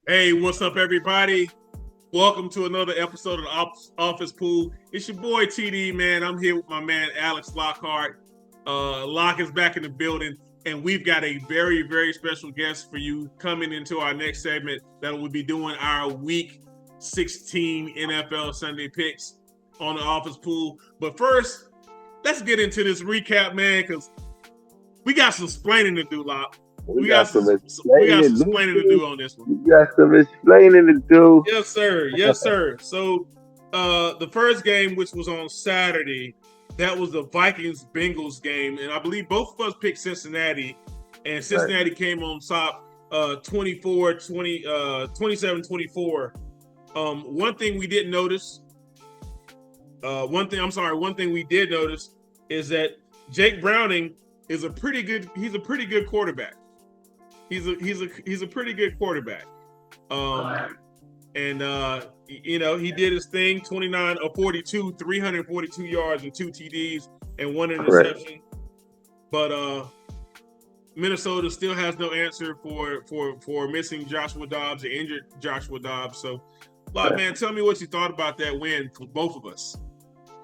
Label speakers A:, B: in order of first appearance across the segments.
A: Hey, what's up, everybody? Welcome to another episode of the Office Pool. It's your boy TD, man. I'm here with my man Alex Lockhart. Lock is back in the building, and we've got a very, very special guest for you coming into our next segment that will be doing our Week 16 NFL Sunday picks on the Office Pool. But first, let's get into this recap, man, because we got some explaining to do, Lock.
B: We
A: We got
B: got
A: some
B: some
A: we got some
B: explaining to
A: explaining to
B: do.
A: do on this one.
B: We got some explaining to do.
A: Yes, sir. Yes, sir. So, the first game, which was on Saturday, that was the Vikings Bengals game, and I believe both of us picked Cincinnati, and
B: Right.
A: Cincinnati came on top 27-24. One thing we didn't notice, one thing we did notice is that Jake Browning is a pretty good. He's a pretty good quarterback. He's a pretty good quarterback. Um, and he did his thing, 29 or 42, 342 yards and 2 TDs and one
B: Correct.
A: interception. But Minnesota still has no answer for missing Joshua Dobbs, the injured Joshua Dobbs. So,
B: Right.
A: man, tell me what you thought about that win for both of us.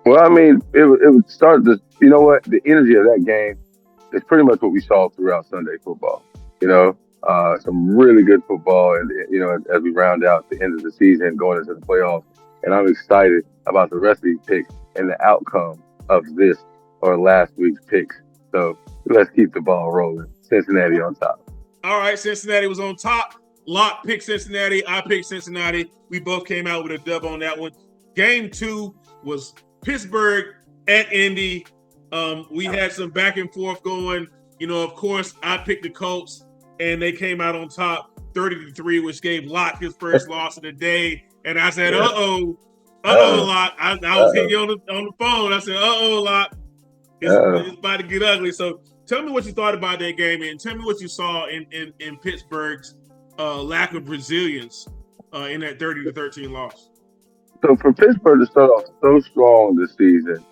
B: Well, I mean, it would start the. You know what? The energy of that game is pretty much what we saw throughout Sunday football. You know, some really good football, and as we round out the end of the season, going into the playoffs, and I'm excited about the rest of these picks and the outcome of this or last week's picks. So let's keep the ball rolling. Cincinnati on top.
A: All right, Cincinnati was on top. Lock picked Cincinnati. I picked Cincinnati. We both came out with a dub on that one. Game 2 was Pittsburgh at Indy. We had some back and forth going. Of course, I picked the Colts, and they came out on top 30-3, which gave Lock his first loss of the day. And I said,
B: Yeah.
A: Lock. I was hitting you on the phone. I said, Lock. It's about to get ugly. So tell me what you thought about that game, and tell me what you saw in Pittsburgh's lack of resilience in that 30-13 loss.
B: So for Pittsburgh to start off so strong this season,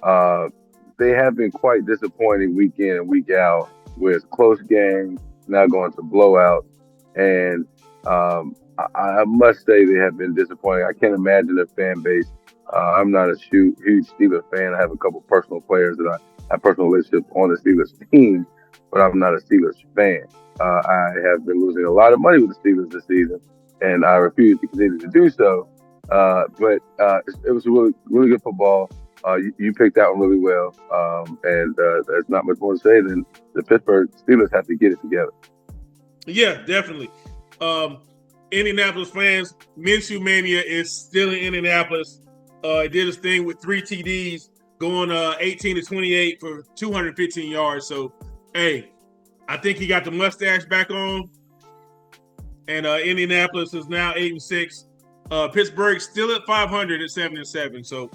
B: uh, they have been quite disappointing week in and week out with close games, now going to blowouts. And I must say they have been disappointing. I can't imagine their fan base. I'm not a huge Steelers fan. I have a couple personal players that I have personal relationships on the Steelers team, but I'm not a Steelers fan. I have been losing a lot of money with the Steelers this season, and I refuse to continue to do so. But it was a really, really good football. You picked that one really well, and there's not much more to say than the Pittsburgh Steelers have to get it together.
A: Yeah, definitely. Um, Indianapolis fans, Minshew Mania is still in Indianapolis. He did his thing with 3 TDs, going 18-28 for 215 yards. So, hey, I think he got the mustache back on, and Indianapolis is now 8-6. Pittsburgh still at 500 at 7-7. So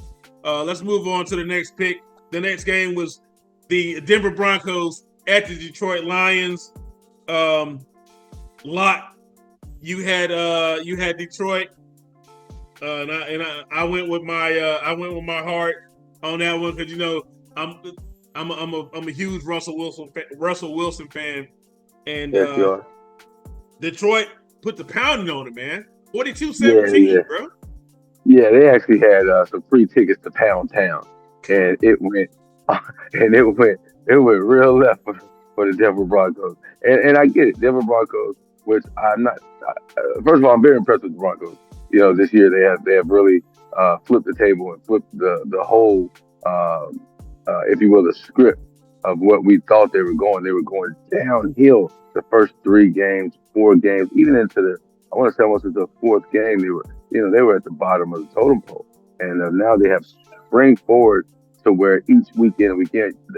A: let's move on to the next pick. The next game was the Denver Broncos at the Detroit Lions. Lot, you had Detroit, I went with my heart on that one because I'm a huge Russell Wilson fan, and
B: Yes, you are.
A: Detroit put the pounding on it, man.
B: Yeah,
A: 42-17,
B: yeah,
A: bro.
B: yeah. They actually had some free tickets to Pound Town, and it went real left for the Denver Broncos. And I get it, Denver Broncos, which I'm not. First of all, I'm very impressed with the Broncos. This year they have really flipped the table and flipped the whole, if you will, the script of what we thought they were going. They were going downhill the first 3 games, 4 games, even into the. I want to say almost into the fourth game. They were at the bottom of the totem pole, and now they have spring forward to where each weekend,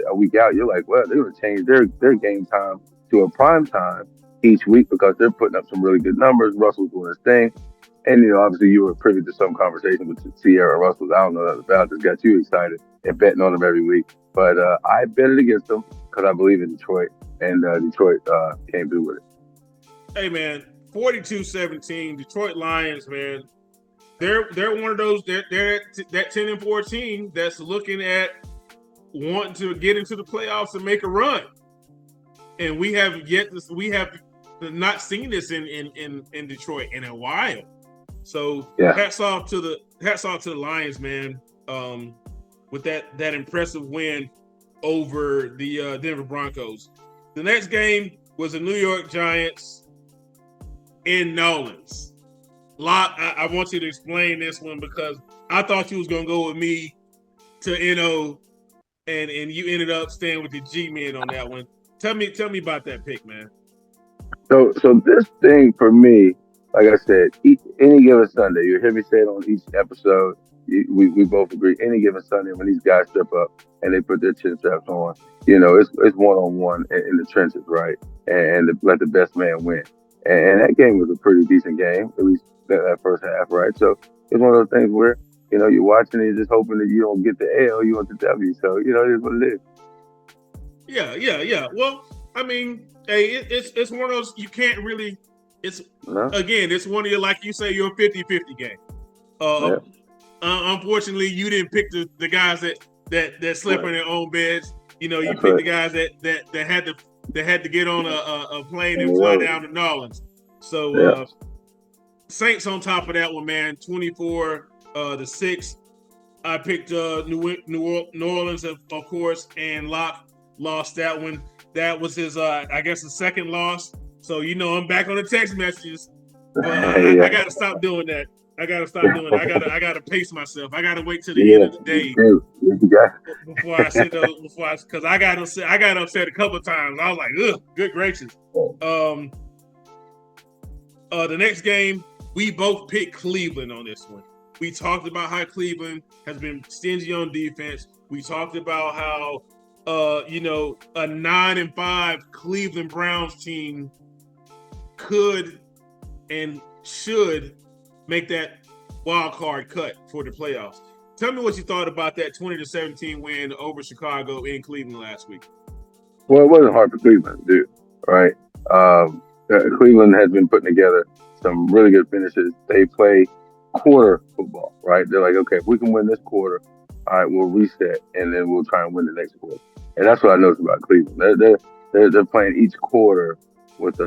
B: a week out, you're like, well, they're going to change their game time to a prime time each week because they're putting up some really good numbers. Russell's doing his thing. And obviously you were privy to some conversation with Sierra Russell. I don't know that about this got you excited and betting on them every week. But I bet it against them because I believe in Detroit, and Detroit came through with it.
A: Hey, man, 42-17, Detroit Lions, man. They're one of those. They're that 10-14 that's looking at wanting to get into the playoffs and make a run. And we have not seen this in Detroit in a while. So
B: Yeah.
A: hats off to the Lions, man. With that impressive win over the Denver Broncos. The next game was the New York Giants in New Orleans. I want you to explain this one because I thought you was gonna go with me to NO, and you ended up staying with the G-men on that one. Tell me about that pick, man.
B: So this thing for me, like I said, any given Sunday, you hear me say it on each episode. We both agree. Any given Sunday, when these guys step up and they put their chin straps on, it's 1-on-1 in the trenches, right? And let the best man win. And that game was a pretty decent game, at least that first half, right? So it's one of those things where you're watching and you're just hoping that you don't get the L, you want the W. So it is what it is.
A: Yeah. Well, I mean, hey, it's one of those you can't really. Again, it's one of your, like you say, your 50-50 game.
B: Yeah.
A: Unfortunately, you didn't pick the guys that slept in their own beds. You
B: That's
A: picked the guys that had to get on a plane and fly down to New Orleans. So Saints on top of that one, man, 24-6. I picked New Orleans, of course, and Locke lost that one. That was his, I guess, his second loss. So I'm back on the text messages. I got to stop doing that. I gotta pace myself. I gotta wait till the end of the day before I say those. Because I got upset a couple of times. I was like, ugh, good gracious. The next game, we both picked Cleveland on this one. We talked about how Cleveland has been stingy on defense. We talked about how a 9-5 Cleveland Browns team could and should make that wild card cut for the playoffs. Tell me what you thought about that 20-17 win over Chicago in Cleveland last week.
B: Well, it wasn't hard for Cleveland to do, right? Cleveland has been putting together some really good finishes. They play quarter football, right? They're like, okay, if we can win this quarter, all right, we'll reset and then we'll try and win the next quarter. And that's what I noticed about Cleveland. They're playing each quarter with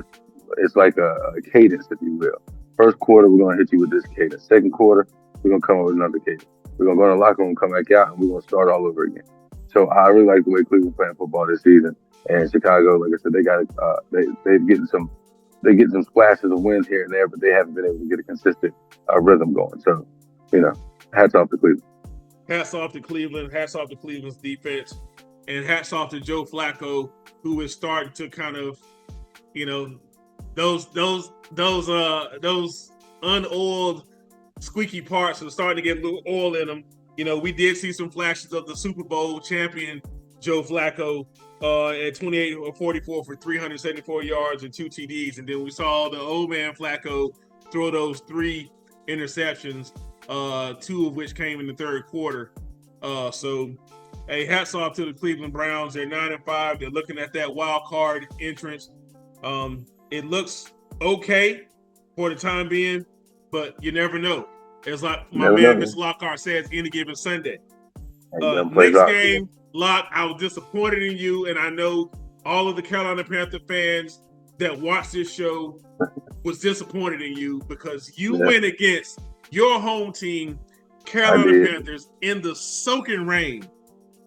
B: it's like a cadence, if you will. First quarter, we're going to hit you with this cadence. Second quarter, we're going to come up with another cadence. We're going to go in the locker room, come back out, and we're going to start all over again. So I really like the way Cleveland playing football this season. And Chicago, like I said, they got they're getting some splashes of wins here and there, but they haven't been able to get a consistent rhythm going. So, hats off to Cleveland.
A: Hats off to Cleveland. Hats off to Cleveland's defense, and hats off to Joe Flacco, who is starting to kind of, those unoiled, squeaky parts are starting to get a little oil in them. We did see some flashes of the Super Bowl champion Joe Flacco at 28-44 for 374 yards and 2 TDs, and then we saw the old man Flacco throw those 3 interceptions, 2 of which came in the third quarter. So, hey, hats off to the Cleveland Browns. They're 9-5. They're looking at that wild card entrance. It looks okay for the time being, but you never know. It's like my man, Mr. Lockhart, says, any given Sunday. Next game, Locke, I was disappointed in you, and I know all of the Carolina Panther fans that watch this show was disappointed in you because you went against your home team, Carolina Panthers, in the soaking rain.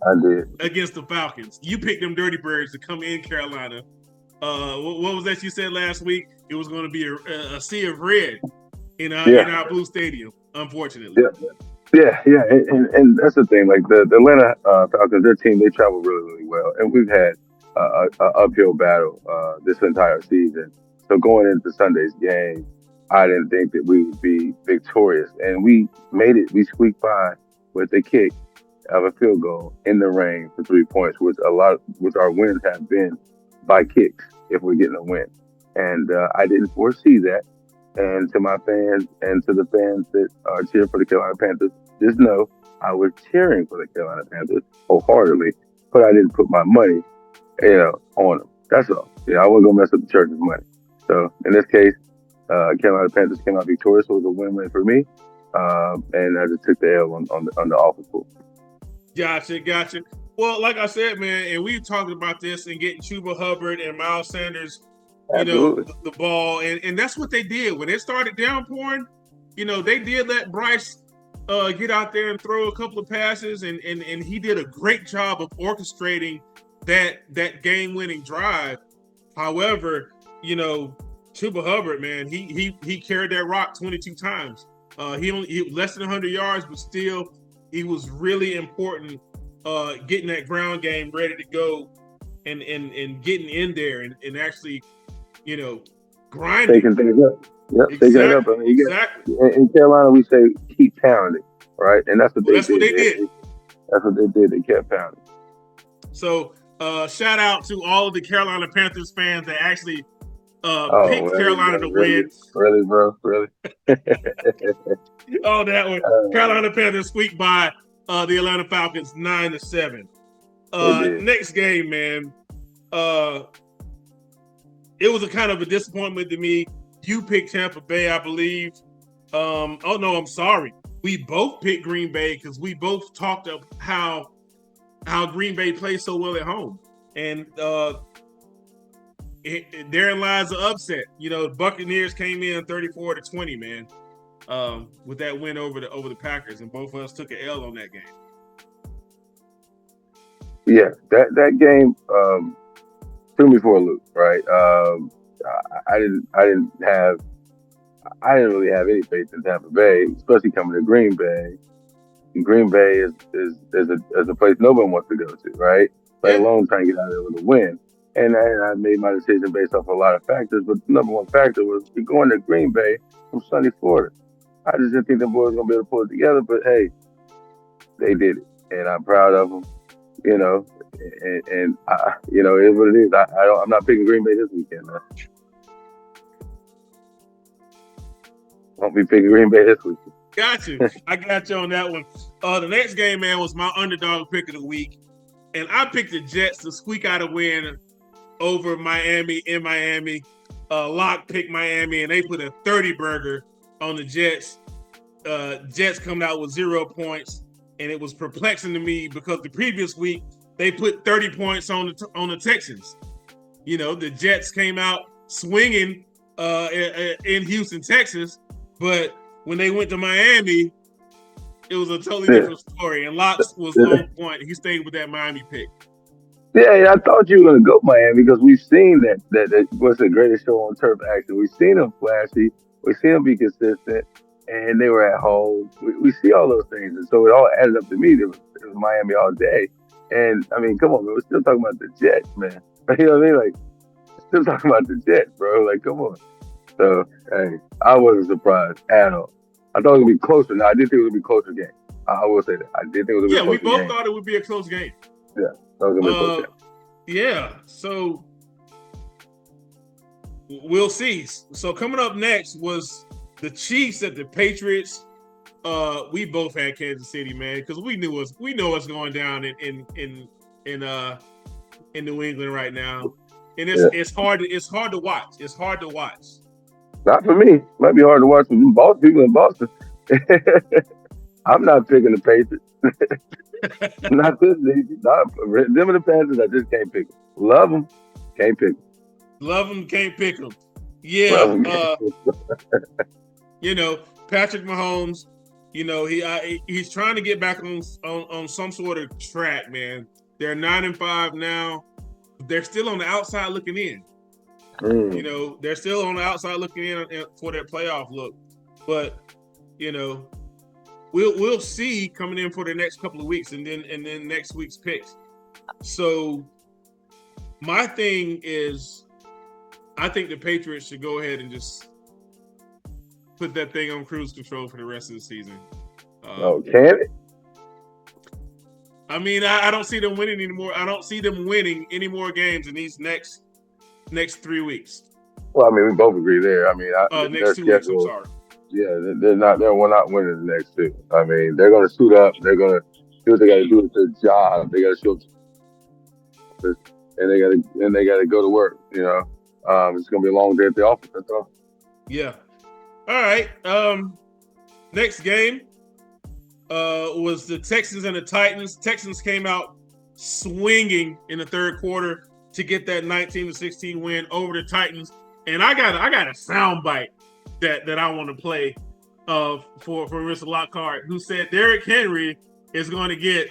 B: I did.
A: Against the Falcons. You picked them Dirty Birds to come in Carolina. What was that you said last week? It was going to be a sea of red in our blue stadium, unfortunately.
B: Yeah. And that's the thing. Like the Atlanta Falcons, their team, they travel really, really well. And we've had an uphill battle this entire season. So going into Sunday's game, I didn't think that we would be victorious. And we made it. We squeaked by with a kick of a field goal in the rain for 3 points, which our wins have been by kicks if we're getting a win. And I didn't foresee that. And to my fans and to the fans that are cheering for the Carolina Panthers, just know I was cheering for the Carolina Panthers wholeheartedly, but I didn't put my money, on them. That's all. I wasn't gonna mess up the church's money. So in this case, Carolina Panthers came out victorious. So it was a win-win for me, and I just took the L on the office pool.
A: Gotcha. Well, like I said, man, and we talked about this and getting Chuba Hubbard and Miles Sanders
B: Absolutely.
A: The ball, and that's what they did when it started downpouring. They did let Bryce get out there and throw a couple of passes, and he did a great job of orchestrating that game-winning drive. However, Chuba Hubbard, man, he carried that rock 22 times. He less than 100 yards, but still, he was really important getting that ground game ready to go and getting in there and actually, grinding.
B: Taking things up. Yep,
A: exactly.
B: Taking it up. I mean, exactly. In Carolina, we say keep pounding, right? And that's what they did. That's what they did. They kept pounding.
A: So, shout out to all of the Carolina Panthers fans that actually picked Carolina to win.
B: Really, bro? Really?
A: Oh, that one. Carolina Panthers squeaked by the Atlanta Falcons 9-7. Next game, man. It was a kind of a disappointment to me. You picked Tampa Bay, I believe. Oh no, I'm sorry. We both picked Green Bay because we both talked of how Green Bay plays so well at home, and therein lies the upset. Buccaneers came in 34-20, man, with that win over the Packers, and both of us took an L on that game.
B: Yeah, that game threw me for a loop, right? I didn't really have any faith in Tampa Bay, especially coming to Green Bay. And Green Bay is a place no one wants to go to, right? Let alone trying to get out there with a win. And I made my decision based off a lot of factors, but the number one factor was we're going to Green Bay from sunny Florida. I just didn't think the boys were gonna be able to pull it together, but hey, they did it, and I'm proud of them. And it is what it is. I'm not picking Green Bay this weekend, man. Won't be picking Green Bay this weekend.
A: Got you. I got you on that one. The next game, man, was my underdog pick of the week, and I picked the Jets to squeak out a win over Miami in Miami. Locke picked Miami, and they put a 30-burger on the Jets. Jets coming out with 0 points, and it was perplexing to me because the previous week they put 30 points on the Texans. The Jets came out swinging in Houston, Texas, but when they went to Miami, it was a totally different story. And Locke was on point. He stayed with that Miami pick.
B: Yeah, I thought you were going to go Miami because we've seen that was the greatest show on turf action. We've seen them flashy. We've seen them be consistent. And they were at home. We see all those things. And so it all added up to me. It was Miami all day. And, I mean, come on, man. We're still talking about the Jets, man. You know what I mean? Like, still talking about the Jets, bro. Like, come on. So, hey, I wasn't surprised at all. I thought it would be closer. Now, I did think it would be a closer game. I will say that. I did think it would be a closer game.
A: Yeah, we both thought it would be a close game.
B: Yeah, that was going to be a close game.
A: Yeah, so we'll see. So coming up next was the Chiefs at the Patriots. We both had Kansas City, man, because we know what's going down in New England right now, and it's hard to watch. It's hard to watch.
B: Not for me. Might be hard to watch for people in Boston. I'm not picking the Patriots. Not this easy. Them and the Panthers, I just can't pick them. Love them, can't pick them.
A: Love them, can't pick them. Yeah. Patrick Mahomes, he's trying to get back on some sort of track, man. They're 9-5 now. They're still on the outside looking in. They're still on the outside looking in for their playoff look. But, we'll see coming in for the next couple of weeks and then next week's picks. So my thing is, I think the Patriots should go ahead and just put that thing on cruise control for the rest of the season.
B: Can it?
A: I mean, I don't see them winning anymore. I don't see them winning any more games in these next 3 weeks.
B: Well, I mean, we both agree there. I mean,
A: next 2 weeks. I'm sorry.
B: Yeah, they're not winning the next 2. I mean, they're going to suit up. They're going to do what they got to do with their job. They got to show, and they got to go to work. It's going to be a long day at the office. That's all.
A: Yeah. All right. Next game was the Texans and the Titans. Texans came out swinging in the third quarter to get that 19-16 win over the Titans. And I got a sound bite that I want to play for Mr. Lockhart, who said Derrick Henry is going to get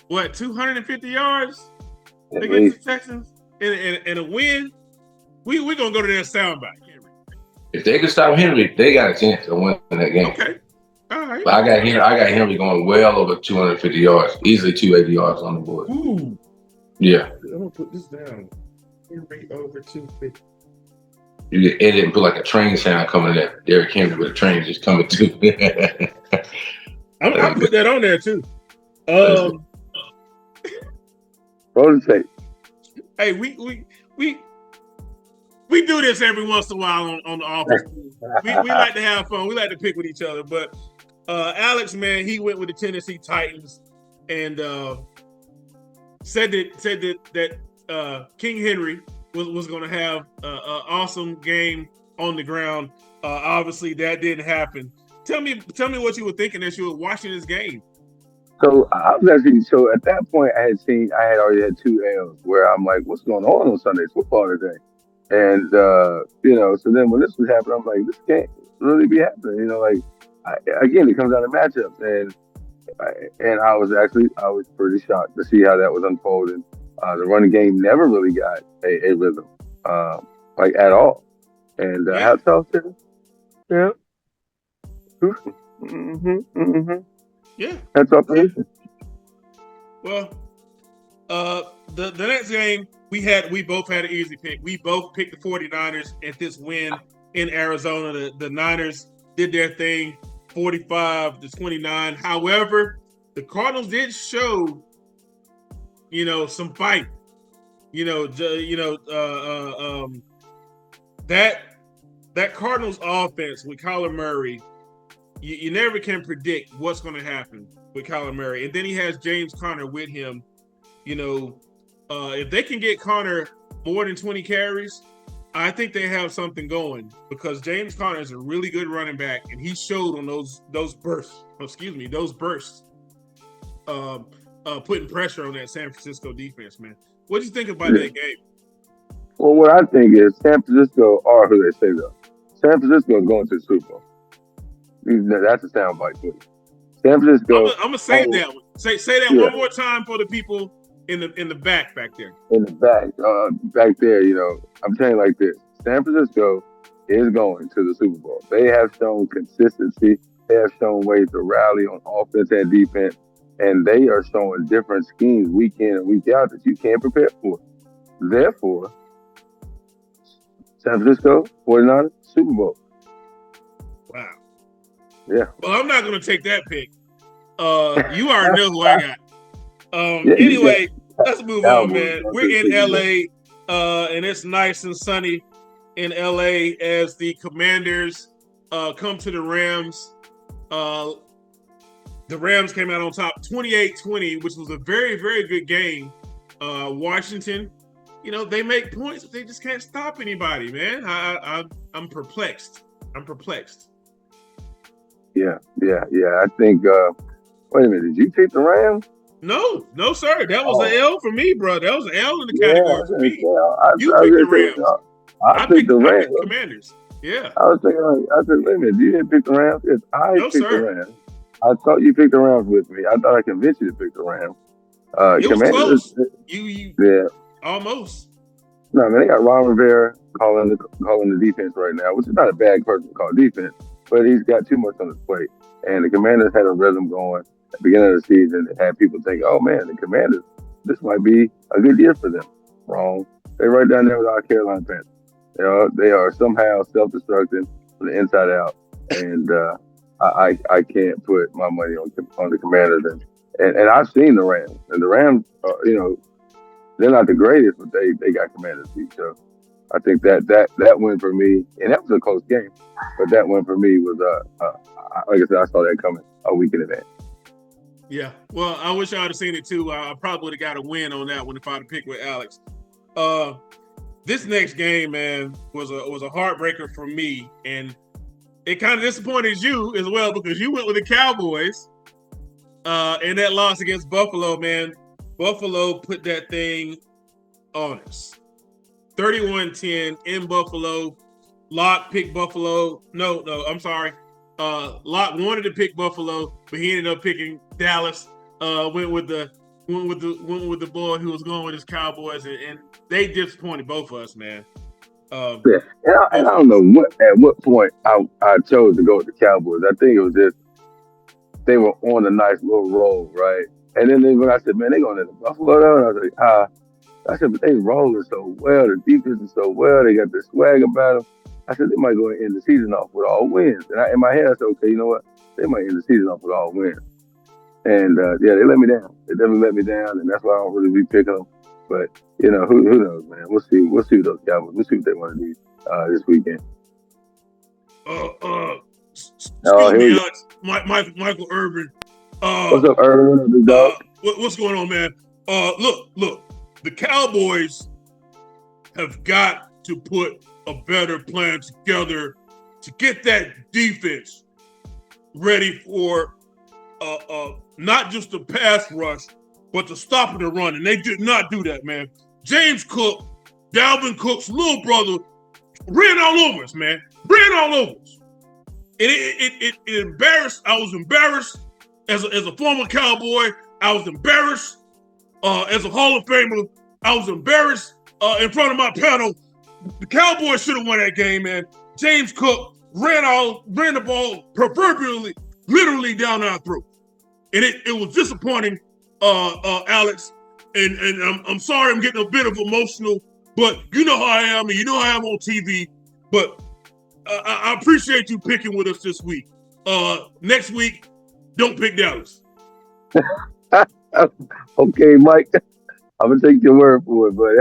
A: 250 yards against the Texans in a win. We're gonna go to their sound bite.
C: If they can stop Henry, they got a chance to win that game.
A: Okay. All right.
C: But I got Henry going well over 250 yards, easily 280 yards on the board.
A: Ooh.
C: Yeah.
A: I'm gonna put this down. Henry over 250.
C: You get edit and put like a train sound coming in. Derrick Henry with a train just coming too.
A: I'll put that on there too.
B: Roll the tape.
A: Hey, we do this every once in a while on the office. We like to have fun. We like to pick with each other. But Alex, man, he went with the Tennessee Titans and said that King Henry was going to have an awesome game on the ground. Obviously, that didn't happen. Tell me what you were thinking as you were watching this game.
B: So I was actually at that point I had already had 2 L's where I'm like, what's going on Sunday's football today? And so then when this was happening, I'm like, this can't really be happening. Again, it comes down to matchups, and I was pretty shocked to see how that was unfolding. The running game never really got a rhythm, at all. And hats off to them. Yeah.
A: Yeah.
B: Hats off to them.
A: Well, the next game we both had an easy pick. We both picked the 49ers at this win in Arizona. The Niners did their thing, 45-29. However, the Cardinals did show, some fight. That Cardinals offense with Kyler Murray, you never can predict what's going to happen with Kyler Murray. And then he has James Conner with him. If they can get Conner more than 20 carries, I think they have something going because James Conner is a really good running back, and he showed on those bursts, putting pressure on that San Francisco defense, man. What do you think about that game?
B: Well, what I think is San Francisco are who they say though. San Francisco is going to the Super Bowl. That's a soundbite for you. San Francisco.
A: I'm gonna say that one. Say that one more time for the people in the back there.
B: In the back there, I'm saying like this: San Francisco is going to the Super Bowl. They have shown consistency. They have shown ways to rally on offense and defense, and they are showing different schemes week in and week out that you can't prepare for. Therefore, San Francisco 49ers Super Bowl.
A: Wow.
B: Yeah.
A: Well, I'm not going to take that pick. You already know who I got. Anyway, let's move on, man. We're in LA, and it's nice and sunny in LA as the Commanders come to the Rams. The Rams came out on top 28-20, which was a very, very good game. Washington, they make points, but they just can't stop anybody, man. I'm perplexed.
B: Yeah. I think. Wait a minute. Did you pick the Rams?
A: No, sir. That was an L for me, bro. That was an L in the category for me. You
B: picked
A: the Rams.
B: I picked the Rams.
A: I picked the Commanders. Yeah.
B: I was thinking. I said, wait a minute. You didn't pick the Rams? Yes, I picked the Rams. I thought you picked the Rams with me. I thought I convinced you to pick the Rams.
A: It was close.
B: Yeah.
A: Almost.
B: No, man. They got Ron Rivera calling the defense right now, which is not a bad person to call defense, but he's got too much on his plate. And the Commanders had a rhythm going at the beginning of the season. It had people think, oh, man, the Commanders, this might be a good year for them. Wrong. They're right down there with our Carolina Panthers. They are somehow self-destructing from the inside out. And I can't put my money on the Commanders. And I've seen the Rams. And the Rams, they're not the greatest, but they got Commanders beat. So I think that win for me, and that was a close game, but that win for me was, like I said, I saw that coming a week in advance.
A: Yeah. Well, I wish I would have seen it too. I probably would have got a win on that one if I'd have picked with Alex. This next game, man, was a heartbreaker for me, and it kind of disappointed you as well because you went with the Cowboys in that loss against Buffalo, man. Buffalo put that thing on us. 31-10 in Buffalo. Locke picked Buffalo. No, I'm sorry. Locke wanted to pick Buffalo, but he ended up picking Dallas. Went with the boy who was going with his Cowboys, and they disappointed both of us, man.
B: Yeah, and I don't know at what point I chose to go with the Cowboys. I think it was just they were on a nice little roll, right? And then when I said, man, they going to Buffalo, though, and I was like, I said, but they rolling so well. The defense is so well. They got the swag about them. I said, they might go and end the season off with all wins. And in my head, I said, okay, you know what? They might end the season off with all wins. And yeah, they let me down. They definitely let me down, and that's why I don't really be picking them. But you know, who knows, man? We'll see. We'll see those Cowboys. We'll see what they want to do this weekend.
A: Excuse me, Alex. Michael Irvin.
B: What's up, Irvin?
A: What's going on, man? Look. The Cowboys have got to put a better plan together to get that defense ready for not just the pass rush, but to stop the run. And they did not do that, man. James Cook, Dalvin Cook's little brother, ran all over us, man. Ran all over us. And it embarrassed. I was embarrassed as a former Cowboy. I was embarrassed as a Hall of Famer. I was embarrassed in front of my panel. The Cowboys should have won that game, man. James Cook ran the ball proverbially, literally down our throat. And it was disappointing, Alex. And I'm sorry I'm getting a bit of emotional, but you know how I am, and you know how I am on TV. But I appreciate you picking with us this week. Next week, don't pick Dallas.
B: Okay, Mike. I'm gonna take your word for it, but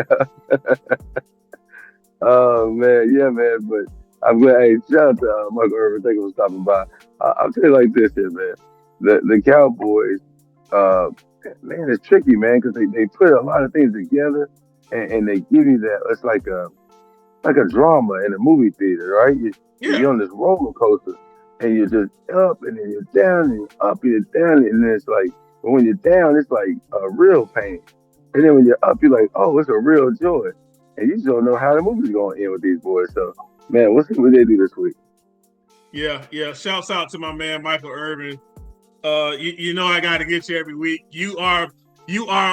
B: oh man, yeah, man. But I'm glad. Hey, shout out to Michael Irvin. Thank you for stopping by. I'll tell you like this here, man. The Cowboys, man, it's tricky, man, because they put a lot of things together, and they give you that. It's like a drama in a movie theater, right? You're on this roller coaster, and you're just up, and then you're down, and you're up, and you're down, and then it's like, but when you're down, it's like a real pain. And then when you're up, you're like, oh, it's a real joy. And you just don't know how the movie's going to end with these boys. So, man, we'll see what they do this week.
A: Yeah. Shouts out to my man, Michael Irvin. You know I got to get you every week. You are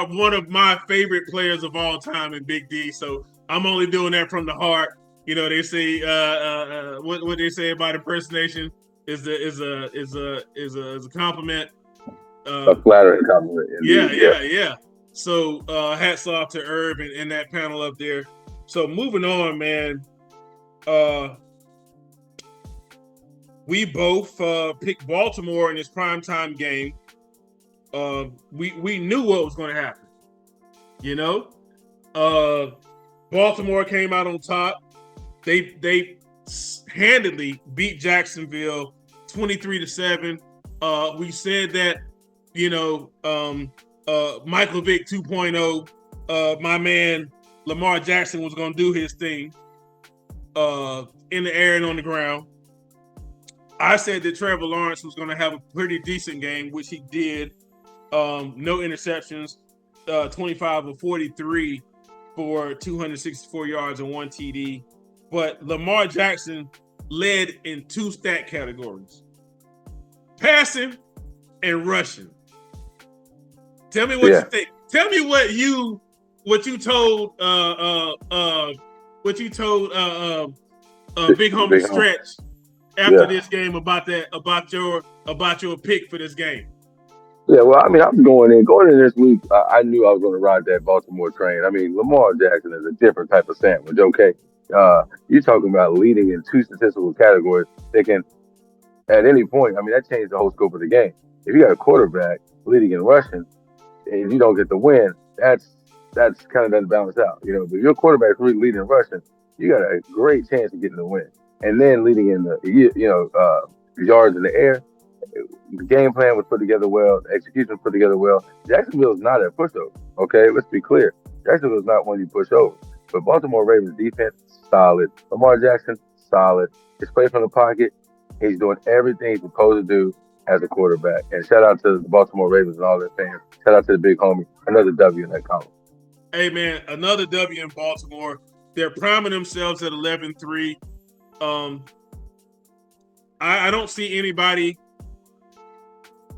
A: one of my favorite players of all time in Big D. So I'm only doing that from the heart. You know, they say what they say about impersonation is a compliment.
B: A flattering compliment.
A: Yeah. So hats off to Herb and that panel up there. So moving on, man. We both picked Baltimore in this primetime game. We knew what was going to happen. You know, Baltimore came out on top. They handedly beat Jacksonville 23-7. We said that, you know, Michael Vick 2.0, my man Lamar Jackson was going to do his thing in the air and on the ground. I said that Trevor Lawrence was going to have a pretty decent game, which he did. No interceptions, 25 of 43 for 264 yards and 1 TD. But Lamar Jackson led in 2 stat categories: passing and rushing. Tell me what you think. Tell me what you told Big Homie Stretch after this game about your pick for this game.
B: Yeah, well, I mean, I'm going in this week. I knew I was going to ride that Baltimore train. I mean, Lamar Jackson is a different type of sandwich. Okay, you're talking about leading in 2 statistical categories. They can, at any point, I mean, that changed the whole scope of the game. If you got a quarterback leading in rushing and you don't get the win, that's kind of doesn't balance out, you know. But if your quarterback's really leading in rushing, you got a great chance of getting the win. And then leading in the yards in the air. The game plan was put together well. The execution was put together well. Jacksonville is not a pushover. Okay, let's be clear. Jacksonville is not one you push over. But Baltimore Ravens defense, solid. Lamar Jackson, solid. His play from the pocket, he's doing everything he's supposed to do as a quarterback. And shout out to the Baltimore Ravens and all their fans. Shout out to the big homie. Another W in that column.
A: Hey, man, another W in Baltimore. They're priming themselves at 11-3. I don't see anybody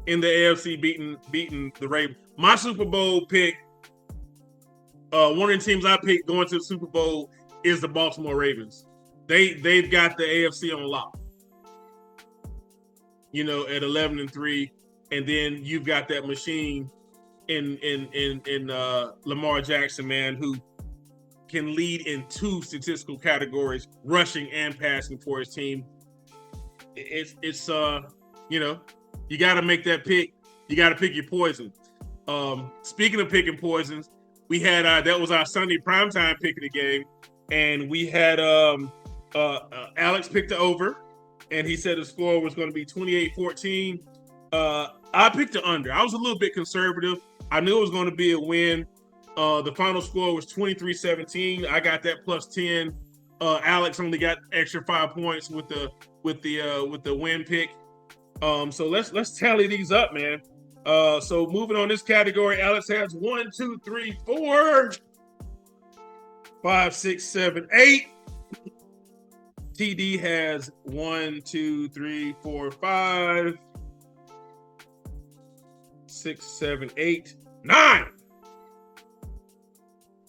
A: in the AFC beating the Ravens. My Super Bowl pick, one of the teams I picked going to the Super Bowl is the Baltimore Ravens. They've got the AFC on lock. You know, at 11-3, and then you've got that machine in Lamar Jackson, man, who can lead in 2 statistical categories, rushing and passing for his team. It's you know, you got to make that pick. You got to pick your poison. Speaking of picking poisons, we had that was our Sunday primetime pick of the game, and we had Alex picked the over, and he said the score was going to be 28-14. I picked the under. I was a little bit conservative. I knew it was going to be a win. The final score was 23-17. I got that plus 10. Alex only got extra 5 points with the win pick. So let's tally these up, man. So moving on this category, Alex has 1, 2, 3, 4, 5, 6, 7, 8. TD has 1, 2, 3, 4, 5, 6, 7, 8, 9.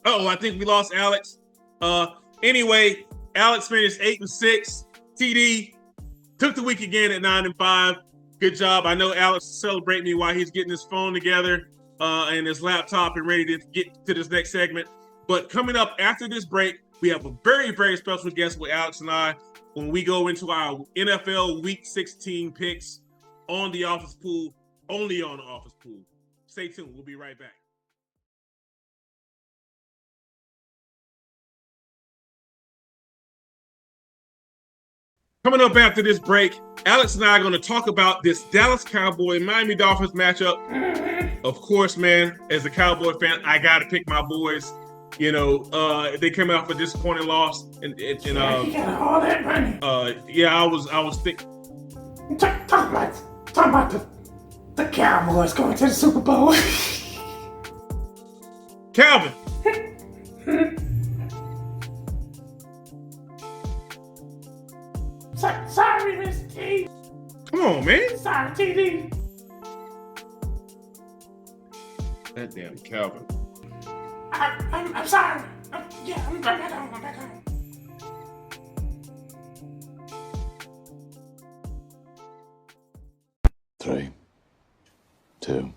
A: Oh, I think we lost Alex. Anyway, Alex finished 8-6. TD took the week again at 9-5. Good job. I know Alex will celebrate me while he's getting his phone together and his laptop and ready to get to this next segment. But coming up after this break, we have a very, very special guest with Alex and I when we go into our NFL Week 16 picks on the Office Pool, only on the Office Pool. Stay tuned. We'll be right back. Coming up after this break, Alex and I are going to talk about this Dallas Cowboy Miami Dolphins matchup. Of course, man, as a Cowboy fan, I got to pick my boys. You know, they came out for a disappointing loss, and
D: you got all that money.
A: Yeah, I was thinking.
D: Talk about the Cowboys going to the Super Bowl.
A: Calvin.
D: Sorry, Mr. T.
A: Come on, man.
D: Sorry, TD.
A: That damn Calvin.
D: I'm sorry. I'm back home.
E: 3, 2,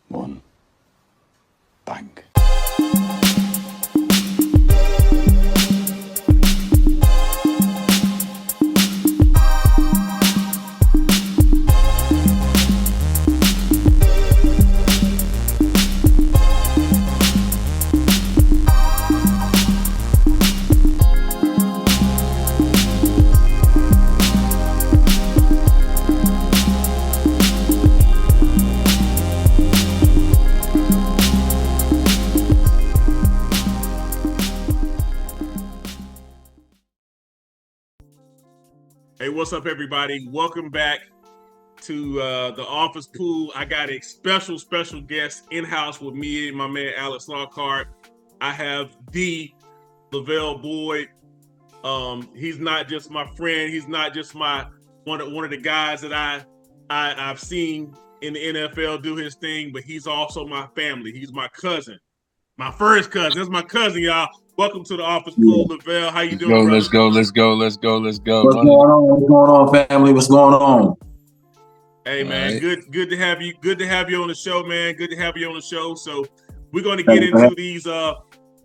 E: 1, bang.
A: Hey, what's up, everybody? Welcome back to the Office Pool. I got a special guest in-house with me and my man Alex Lockhart. I have the LaVell Boyd. He's not just my friend. He's not just my one of the guys that I've seen in the NFL do his thing, but he's also my family. He's my cousin, my first cousin. That's my cousin, y'all. Welcome to the Office Pool, LaVell. How you doing,
C: Let's go.
F: What's going on, family? What's going on?
A: Hey, man,
C: right.
A: good to have you. Good to have you on the show, man. Good to have you on the show. So we're going to get into these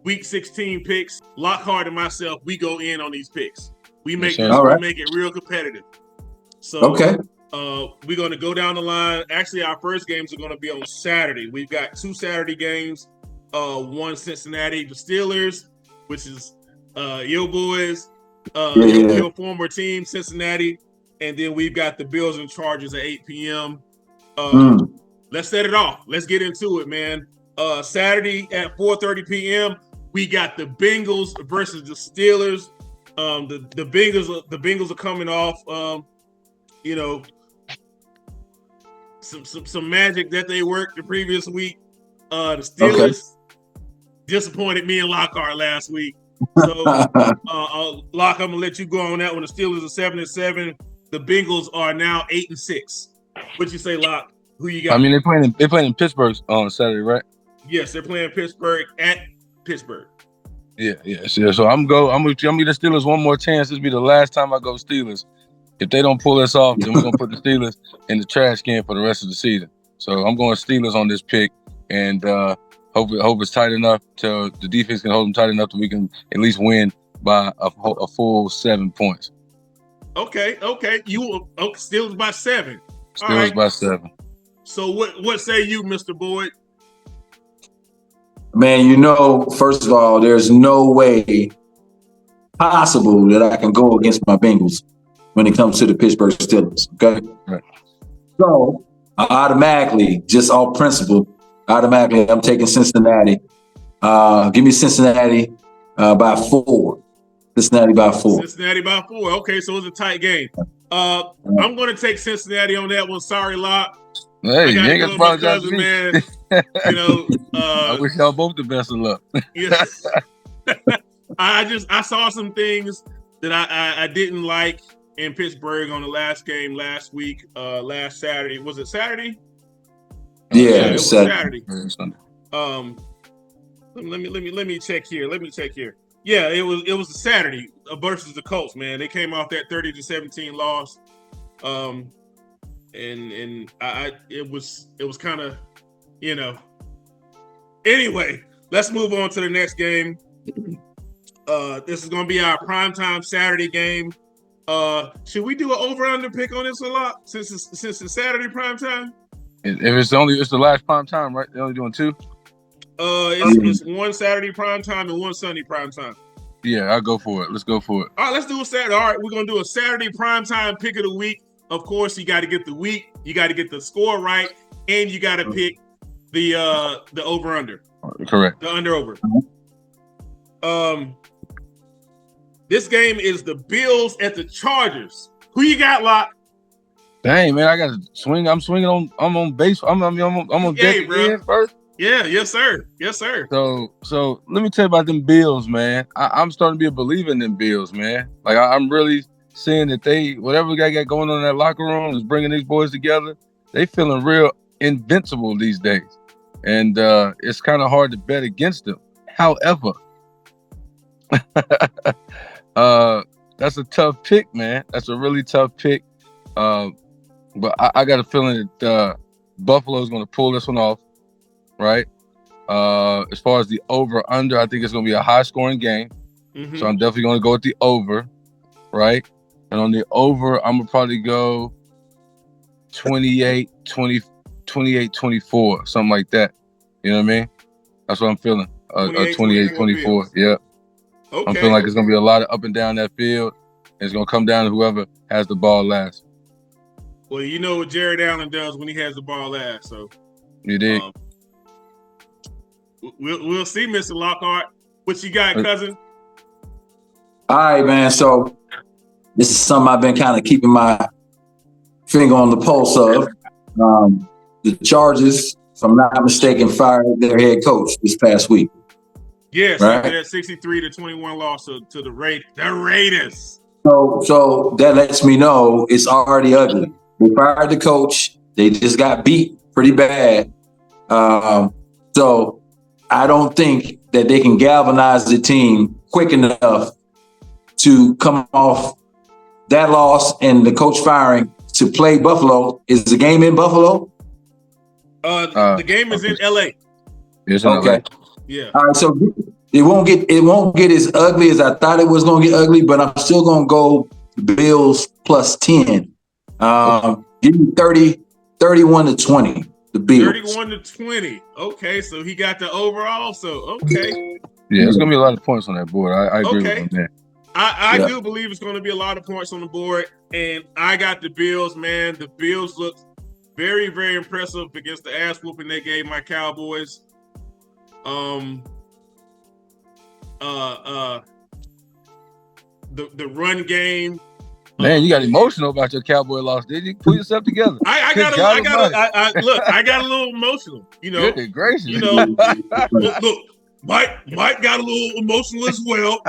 A: Week 16 picks. Lockhart and myself, we go in on these picks. We make it real competitive. So
F: Okay.
A: we're going to go down the line. Actually, our first games are going to be on Saturday. We've got 2 Saturday games. One Cincinnati, the Steelers, which is your boys, your former team, Cincinnati. And then we've got the Bills and Chargers at 8 p.m. Let's set it off. Let's get into it, man. Saturday at 4:30 p.m., we got the Bengals versus the Steelers. The Bengals are coming off, some magic that they worked the previous week. The Steelers disappointed me and Lockhart last week. So, Locke, I'm gonna let you go on that one. The Steelers are 7-7. The Bengals are now 8-6. What you say, Locke? Who you got?
F: I mean, they're playing in Pittsburgh on Saturday, right?
A: Yes, they're playing Pittsburgh at Pittsburgh.
F: Yeah. So I'm gonna give the Steelers one more chance. This will be the last time I go Steelers. If they don't pull this off, then we're gonna put the Steelers in the trash can for the rest of the season. So I'm going Steelers on this pick, and hope it's tight enough till the defense can hold them tight enough that we can at least win by a full 7 points.
A: Okay. You Steelers by 7.
F: Steelers by 7.
A: So what say you, Mr. Boyd?
G: Man, first of all, there's no way possible that I can go against my Bengals when it comes to the Pittsburgh Steelers. Okay.
F: Right.
G: So automatically, just off principle, I'm taking Cincinnati. Give me Cincinnati by 4. Cincinnati by 4.
A: Cincinnati by 4. Okay, so it's a tight game. I'm going to take Cincinnati on that one. Sorry, Locke.
F: Hey, you ain't got to apologize to me.
A: Man.
F: I wish y'all both the best of luck.
A: Yeah. I saw some things that I didn't like in Pittsburgh on the last game last week, last Saturday. Was it Saturday?
G: Yeah,
A: it was Saturday. Let me check here. Yeah, it was a Saturday versus the Colts, man. They came off that 30-17 loss. And it was kind of, Anyway, let's move on to the next game. This is going to be our primetime Saturday game. Should we do an over/under pick on this a lot since it's Saturday primetime?
F: If it's the last primetime, right? They're only doing 2.
A: It's one Saturday primetime and one Sunday primetime.
F: Yeah, I'll go for it. Let's go for it.
A: All right, let's do a Saturday. All right, we're gonna do a Saturday primetime pick of the week. Of course, you got to get the week, you got to get the score right, and you got to pick the over/under.
F: Correct.
A: The under/over. This game is the Bills at the Chargers. Who you got, Locke?
F: Dang, man, I got to swing. I'm swinging on. I'm on base. I'm on deck again first.
A: Yeah, yes, sir.
F: So let me tell you about them Bills, man. I'm starting to be a believer in them Bills, man. Like I'm really seeing that whatever they got going on in that locker room is bringing these boys together. They feeling real invincible these days, and it's kind of hard to bet against them. However, that's a tough pick, man. That's a really tough pick. But I got a feeling that Buffalo is going to pull this one off, right? As far as the over/under, I think it's going to be a high-scoring game. Mm-hmm. So I'm definitely going to go with the over, right? And on the over, I'm going to probably go 28-24, something like that. You know what I mean? That's what I'm feeling. 28-24, yeah. Okay. I'm feeling like it's going to be a lot of up and down that field. And it's going to come down to whoever has the ball last.
A: Well, you know what Jared Allen does when he has the ball last. So
F: you did.
A: We'll see, Mr. Lockhart. What you got, cousin?
G: All right, man. So this is something I've been kind of keeping my finger on the pulse of. The Chargers, if I'm not mistaken, fired their head coach this past week.
A: Yes, right? That 63-21 loss to the Raiders.
G: So that lets me know it's already ugly. They fired the coach. They just got beat pretty bad. So I don't think that they can galvanize the team quick enough to come off that loss and the coach firing to play Buffalo. Is the game in Buffalo?
A: The game is in LA.
F: It's in
G: okay.
F: LA.
A: Yeah.
G: All right. So it won't get as ugly as I thought it was going to get ugly, but I'm still going to go Bills plus 10. Give me 31-20. The Bills.
A: 31-20. Okay, so he got the over also. Okay.
F: Yeah, it's gonna be a lot of points on that board. I agree with him there.
A: I do believe it's going to be a lot of points on the board, and I got the Bills, man. The Bills looked very, very impressive against the ass whooping they gave my Cowboys. The run game.
F: Man, you got emotional about your Cowboy loss, did you? Pull yourself together.
A: I got a little emotional. You know,
F: goodness gracious.
A: You know, look, Mike got a little emotional as well.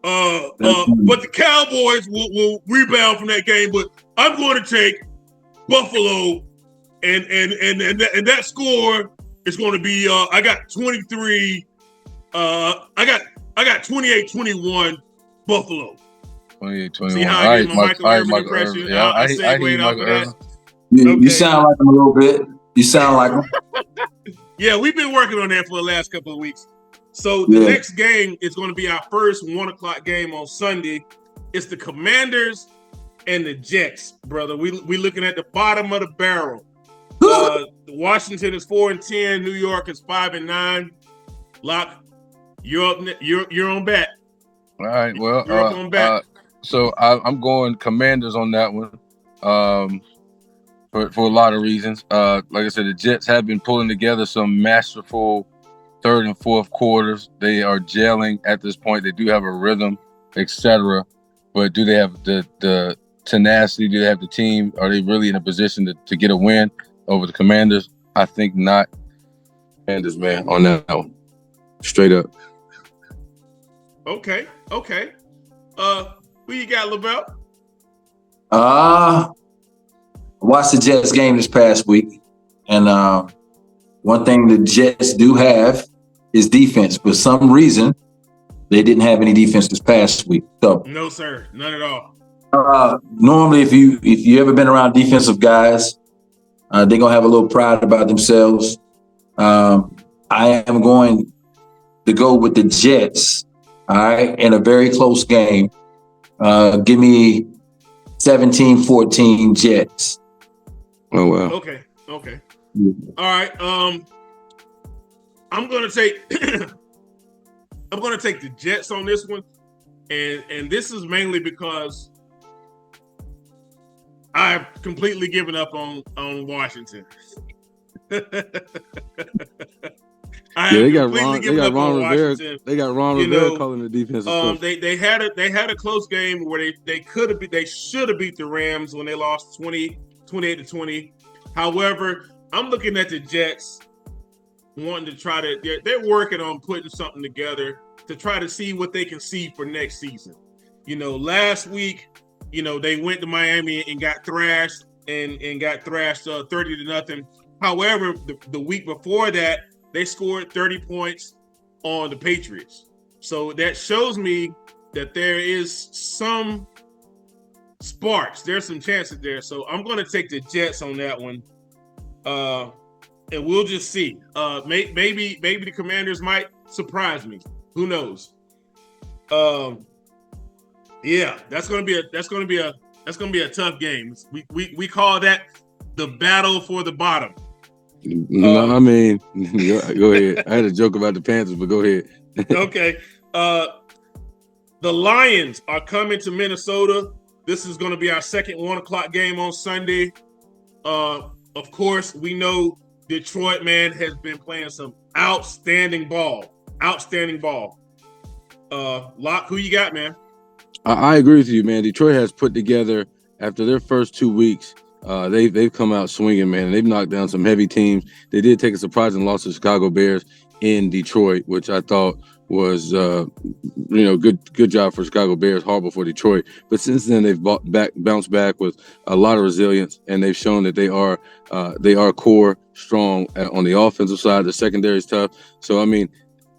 A: But the Cowboys will rebound from that game. But I'm going to take Buffalo, and that score is going to be. I got 23. I got 28-21 Buffalo.
F: 28-21.
A: See how I did my Michael Irvin impression?
F: Yeah, I
A: segued
F: hear
A: off
F: Michael
A: of that.
F: Irvin.
G: You sound like him a little bit. You sound like him.
A: Yeah, we've been working on that for the last couple of weeks. So the next game is going to be our first 1:00 game on Sunday. It's the Commanders and the Jets, brother. We looking at the bottom of the barrel. Washington is 4-10. New York is 5-9. Lock, you're on bat.
F: All right. Well,
A: you're up on bat.
F: So I'm going Commanders on that one. For a lot of reasons. Like I said, the Jets have been pulling together some masterful third and fourth quarters. They are gelling at this point. They do have a rhythm, etc. But do they have the tenacity? Do they have the team? Are they really in a position to get a win over the Commanders? I think not. Commanders, man, on that one. Straight up.
A: Okay. Who you got, LaVell?
G: I watched the Jets game this past week, and one thing the Jets do have is defense. For some reason, they didn't have any defense this past week. So
A: no, sir, none at all.
G: Normally, if you ever been around defensive guys, they're gonna have a little pride about themselves. I am going to go with the Jets. All right, in a very close game. Give me 17-14 Jets.
F: Oh wow.
A: Okay. All right. I'm gonna take the Jets on this one, and this is mainly because I've completely given up on Washington.
F: They got Ron Rivera. They got Ron Rivera calling the defensive coach.
A: They had a close game where they should have beat the Rams when they lost 28-20. However, I'm looking at the Jets wanting to try to. They're working on putting something together to try to see what they can see for next season. Last week, they went to Miami and got thrashed and got thrashed 30-0. However, the week before that, they scored 30 points on the Patriots. So that shows me that there is some sparks. There's some chances there. So I'm going to take the Jets on that one. And we'll just see. Maybe the Commanders might surprise me. Who knows? Yeah, that's going to be a tough game. We call that the battle for the bottom.
F: No, I mean, go ahead. I had a joke about the Panthers, but go ahead.
A: Okay. The Lions are coming to Minnesota. This is going to be our second 1:00 game on Sunday. Of course, we know Detroit, man, has been playing some outstanding ball. Locke, who you got, man?
F: I agree with you, man. Detroit has put together, after their first 2 weeks, they've come out swinging, man. And they've knocked down some heavy teams. They did take a surprising loss to Chicago Bears in Detroit, which I thought was, good job for Chicago Bears, horrible for Detroit. But since then, they've bounced back with a lot of resilience, and they've shown that they are core strong on the offensive side. The secondary is tough. So, I mean,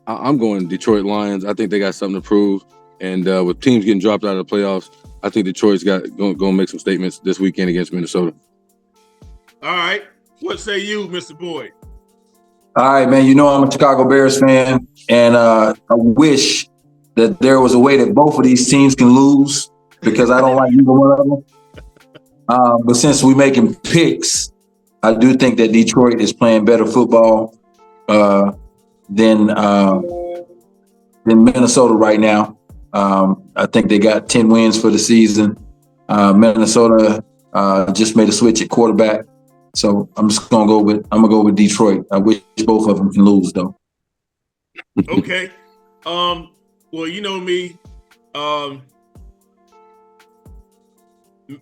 F: I'm going Detroit Lions. I think they got something to prove. And with teams getting dropped out of the playoffs, I think Detroit's going to make some statements this weekend against Minnesota.
A: All right. What say you, Mr. Boyd?
G: All right, man. I'm a Chicago Bears fan, and I wish that there was a way that both of these teams can lose because I don't like either one of them. But since we're making picks, I do think that Detroit is playing better football than Minnesota right now. I think they got 10 wins for the season. Minnesota just made a switch at quarterback. So I'm gonna go with Detroit. I wish both of them can lose though.
A: Okay. Well, you know me.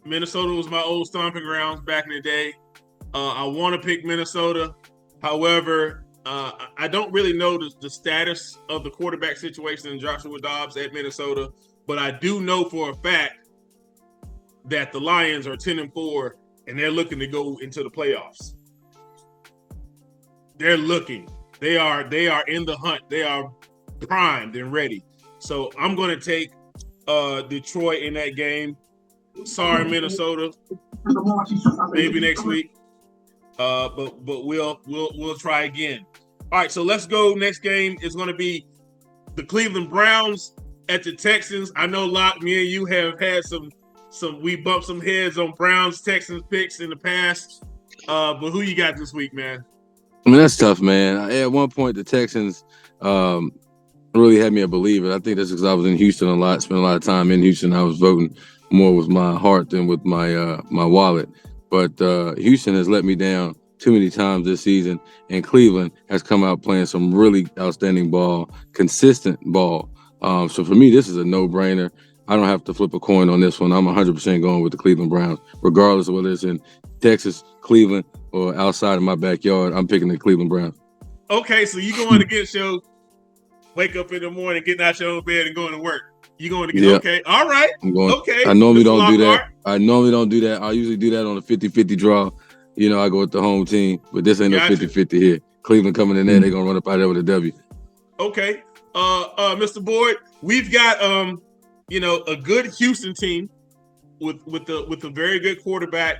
A: Minnesota was my old stomping grounds back in the day. I want to pick Minnesota. However, I don't really know the status of the quarterback situation in Joshua Dobbs at Minnesota, but I do know for a fact that the Lions are 10-4 and they're looking to go into the playoffs. They're looking. They are in the hunt. They are primed and ready. So I'm going to take Detroit in that game. Sorry, Minnesota. Maybe next week. But we'll try again. All right, so let's go. Next game is going to be the Cleveland Browns at the Texans. I know, Locke, me and you have had some we bumped some heads on Browns Texans picks in the past. But who you got this week, man?
F: I mean, that's tough, man. At one point, the Texans really had me a believer. I think that's because I was in Houston a lot, spent a lot of time in Houston. I was voting more with my heart than with my my wallet. But Houston has let me down too many times this season, and Cleveland has come out playing some really outstanding ball, consistent ball. So for me, this is a no-brainer. I don't have to flip a coin on this one. I'm 100% going with the Cleveland Browns, regardless of whether it's in Texas, Cleveland, or outside of my backyard. I'm picking the Cleveland Browns.
A: Okay, so you going against your wake up in the morning, getting out your own bed and going to work. You going to get okay? All right.
F: I'm going.
A: Okay.
F: I normally don't do that. I usually do that on a 50-50 draw. You know, I go with the home team, but this ain't no 50-50 here. Cleveland coming in there, they're gonna run up out there with a W.
A: Okay. Mr. Boyd, we've got a good Houston team with a very good quarterback,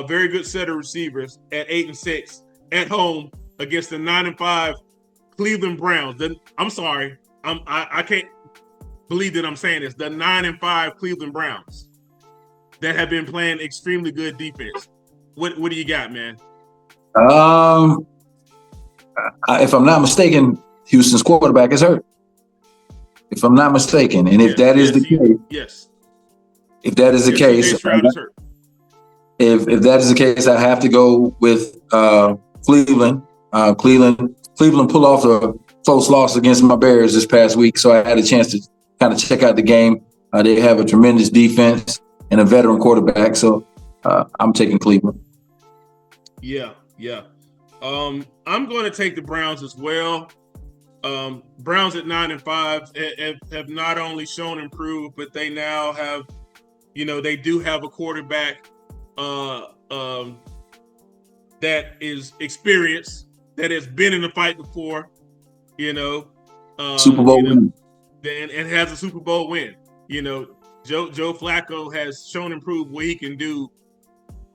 A: very good set of receivers at 8-6 at home against the 9-5 Cleveland Browns. I'm sorry, I can't believe that I'm saying this. The 9-5 Cleveland Browns that have been playing extremely good defense. What do you got, man?
G: If I'm not mistaken, Houston's quarterback is hurt. If I'm not mistaken, and if that is the case, if that is the case, if that is the case, I have to go with Cleveland. Cleveland pulled off a close loss against my Bears this past week, so I had a chance to kind of check out the game. They have a tremendous defense and a veteran quarterback, so I'm taking Cleveland.
A: Yeah. I'm going to take the Browns as well. Browns at 9-5 have not only shown improved, but they now have, they do have a quarterback that is experienced, that has been in the fight before,
G: Super Bowl win.
A: And has a Super Bowl win. Joe Flacco has shown improved what he can do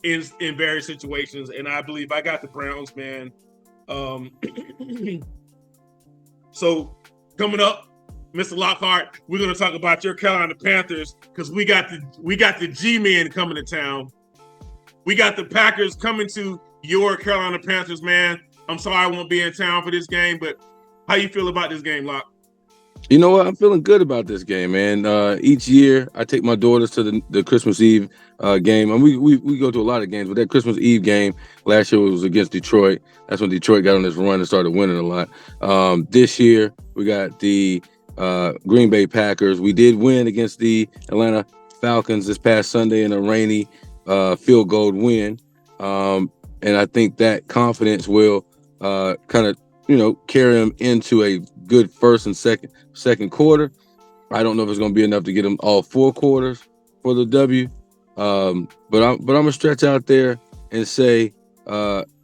A: in various situations, and I believe I got the Browns, man. So coming up, Mr. Lockhart, we're going to talk about your Carolina Panthers because we got the G-men coming to town. We got the Packers coming to your Carolina Panthers, man. I'm sorry I won't be in town for this game, but how you feel about this game, Lock?
F: You know what? I'm feeling good about this game, man. Each year, I take my daughters to the Christmas Eve game, and we go to a lot of games. But that Christmas Eve game last year was against Detroit. That's when Detroit got on this run and started winning a lot. This year, we got the Green Bay Packers. We did win against the Atlanta Falcons this past Sunday in a rainy field goal win, and I think that confidence will kind of carry them into a good first and second quarter. I don't know if it's going to be enough to get them all 4 quarters for the W. But I'm gonna stretch out there and say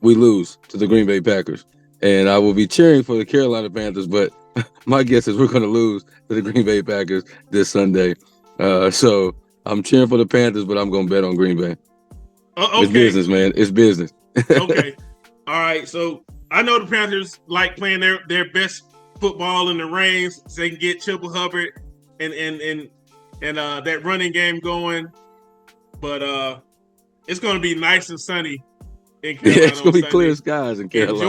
F: we lose to the Green Bay Packers, and I will be cheering for the Carolina Panthers. But my guess is we're going to lose to the Green Bay Packers this Sunday. So I'm cheering for the Panthers, but I'm going to bet on Green Bay. Okay. It's business, man. It's business.
A: Okay. All right. So I know the Panthers like playing their best football in the rain so they can get Chipper Hubbard and that running game going. But it's going to be nice and sunny in Carolina.
F: Yeah, it's going to be clear skies in Carolina.
A: And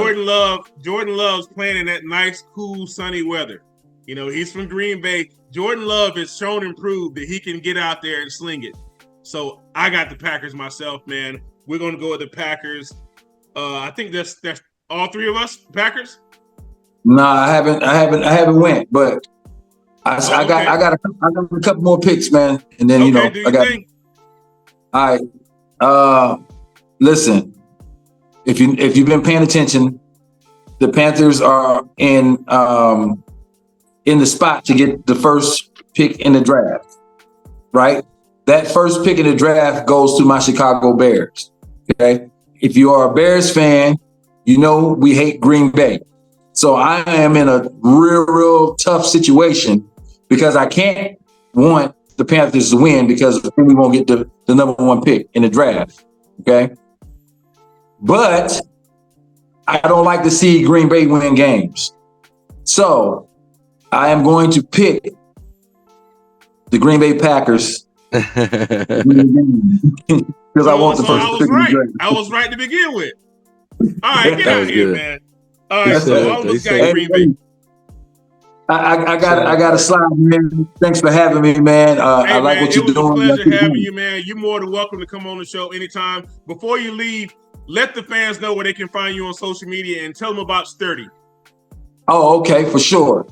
A: Jordan Love's playing in that nice, cool, sunny weather. He's from Green Bay. Jordan Love has shown and proved that he can get out there and sling it. So I got the Packers myself, man. We're going to go with the Packers. I think that's all 3 of us, Packers.
G: No, I haven't went, but I got a couple more picks, man, and then I got. All right, listen, if you've been paying attention, the Panthers are in the spot to get the first pick in the draft, right? That first pick in the draft goes to my Chicago Bears, okay? If you are a Bears fan, you know we hate Green Bay. So I am in a real tough situation because I can't want the Panthers to win because then we won't get the number one pick in the draft, okay? But I don't like to see Green Bay win games. So I am going to pick the Green Bay Packers because I want the first pick.
A: I was right to begin with. All right, get out of here, man. All right, so I almost got Green Bay.
G: I got a slide, man. Thanks for having me, man. I like what you're doing.
A: It was a pleasure having you, man. You're more than welcome to come on the show anytime. Before you leave, let the fans know where they can find you on social media and tell them about Sturdy.
G: Oh, okay, for sure.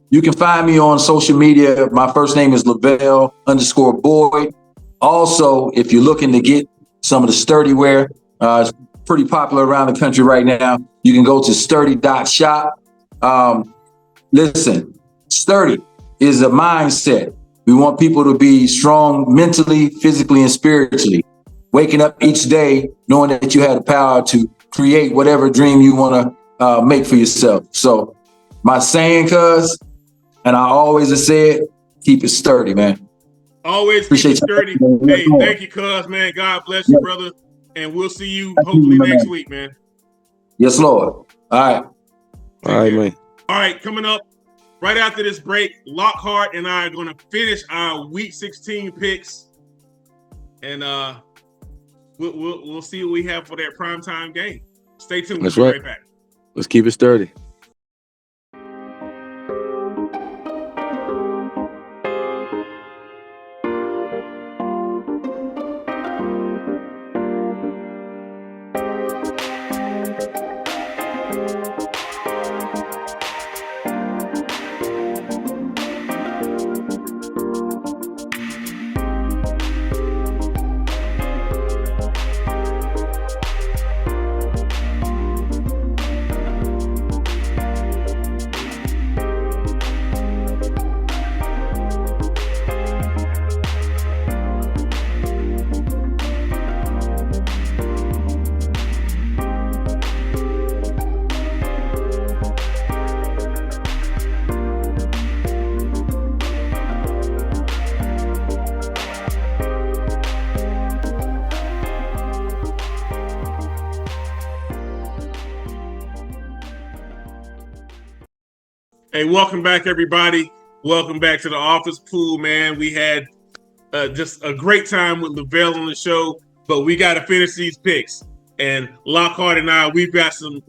G: You can find me on social media. My first name is LaVell_Boyd. Also, if you're looking to get some of the Sturdy wear, it's pretty popular around the country right now. You can go to sturdy.shop. Listen, Sturdy is a mindset. We want people to be strong mentally, physically, and spiritually. Waking up each day knowing that you have the power to create whatever dream you want to make for yourself. So my saying, cuz, and I always have said, keep it sturdy, man.
A: Always appreciate keep it sturdy. Hey, thank you, cuz, man. God bless you, brother. And we'll see you hopefully next week, man.
G: Yes, Lord. All right.
F: All right, man.
A: All right, coming up right after this break, Lockhart and I are going to finish our Week 16 picks. And we'll see what we have for that primetime game. Stay tuned.
F: That's right. Back. Let's keep it sturdy.
A: Hey, welcome back, everybody. Welcome back to the office pool, man. We had just a great time with LaVell on the show, but we got to finish these picks. And Lockhart and I, we've got some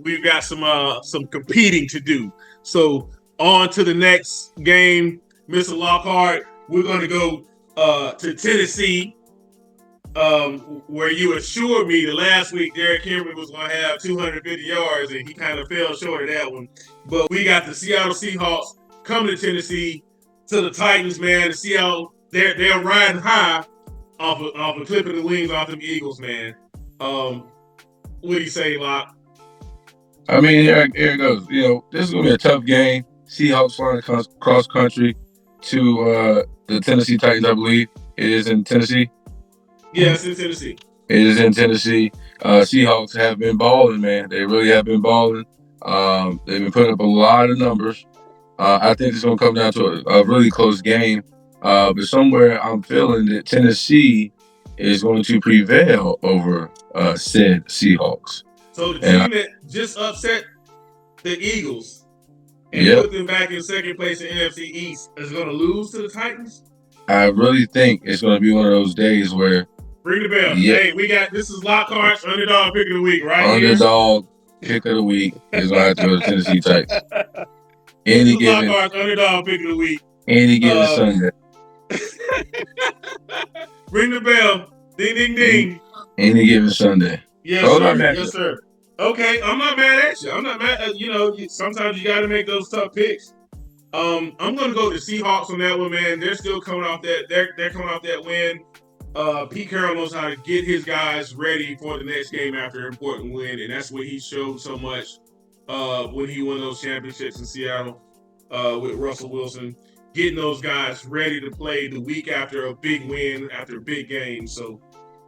A: competing to do. So on to the next game, Mr. Lockhart. We're going to go to Tennessee, where you assured me that last week Derrick Henry was going to have 250 yards, and he kind of fell short of that one. But we got the Seattle Seahawks coming to Tennessee, to the Titans, man. The Seattle, they're riding high off of clipping the wings off them Eagles, man. What do you say, Locke?
F: I mean, here it goes. You know, this is going to be a tough game. Seahawks flying cross country to the Tennessee Titans, I believe. It is in Tennessee.
A: Yeah, it's in Tennessee.
F: It is in Tennessee. Seahawks have been balling, man. They really have been balling. They've been putting up a lot of numbers. I think it's going to come down to a really close game. But somewhere I'm feeling that Tennessee is going to prevail over said Seahawks.
A: So the team that just upset the Eagles and put them back in second place in NFC East is going to lose to the Titans?
F: I really think it's going to be one of those days where
A: ring the bell. Yeah. Hey, this is Lockhart's underdog pick of the week, right?
F: Underdog pick of the week is going to have to go to Tennessee Titans.
A: Lockhart's underdog pick of the week.
F: Any given Sunday.
A: Ring the bell. Ding, ding, ding.
F: Any given Sunday.
A: Yes, sir. Yes, sir. Okay, I'm not mad at you. I'm not mad at, sometimes you got to make those tough picks. I'm going to go to Seahawks on that one, man. They're still coming off that. They're coming off that win. Pete Carroll knows how to get his guys ready for the next game after an important win, and that's what he showed so much when he won those championships in Seattle with Russell Wilson, getting those guys ready to play the week after a big win, after a big game. So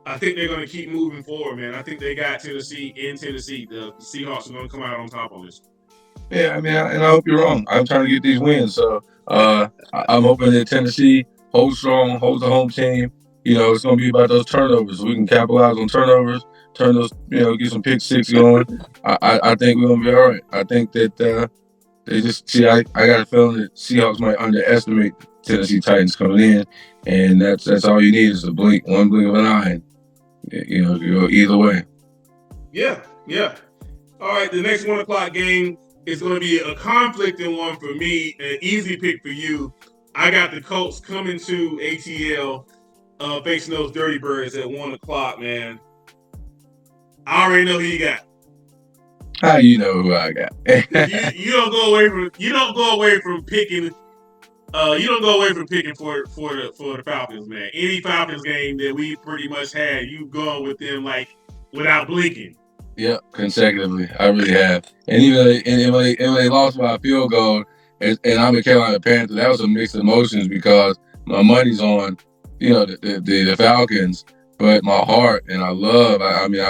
A: I think they're going to keep moving forward, man. I think they got Tennessee in Tennessee. The Seahawks are going to come out on top on this.
F: Yeah, I mean, and I hope you're wrong. I'm trying to get these wins, so I'm hoping that Tennessee holds strong, holds the home team. It's going to be about those turnovers. We can capitalize on turnovers, turn those, get some pick six going. I think we're going to be all right. I think that they just see. I got a feeling that Seahawks might underestimate Tennessee Titans coming in, and that's all you need is one blink of an eye. You go either way.
A: Yeah. All right, the next 1 o'clock game is going to be a conflicting one for me, an easy pick for you. I got the Colts coming to ATL, facing those Dirty Birds at 1 o'clock, man. I already know who you got.
F: How you know who I got?
A: you don't go away from picking. You don't go away from picking for the Falcons, man. Any Falcons game that we pretty much had, you going with them like without blinking.
F: Yep, consecutively. I really have. And even when they lost by a field goal, and I'm a Carolina Panther, that was a mixed emotions because my money's on, the Falcons, but my heart and I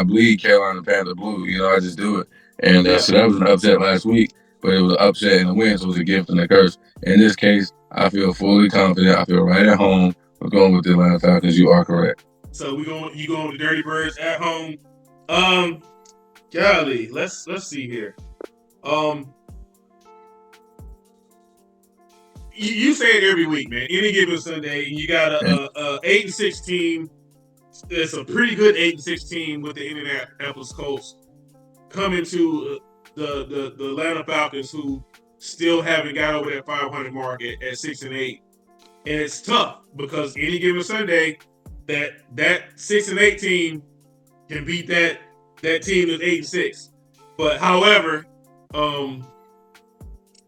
F: bleed Carolina Panther blue. I just do it. And so that was an upset last week, but it was an upset and a win, so it was a gift and a curse. In this case, I feel fully confident. I feel right at home. We're going with the Atlanta Falcons. You are correct.
A: So you going with the Dirty Birds at home. Golly, let's see here. You say it every week, man. Any given Sunday, you got a 8-6 team. It's a pretty good 8-6 team with the Indianapolis Colts coming to the Atlanta Falcons, who still haven't got over that 500 mark at 6-8, and it's tough because any given Sunday, that 6-8 team can beat that team that's 8-6. But however, I'm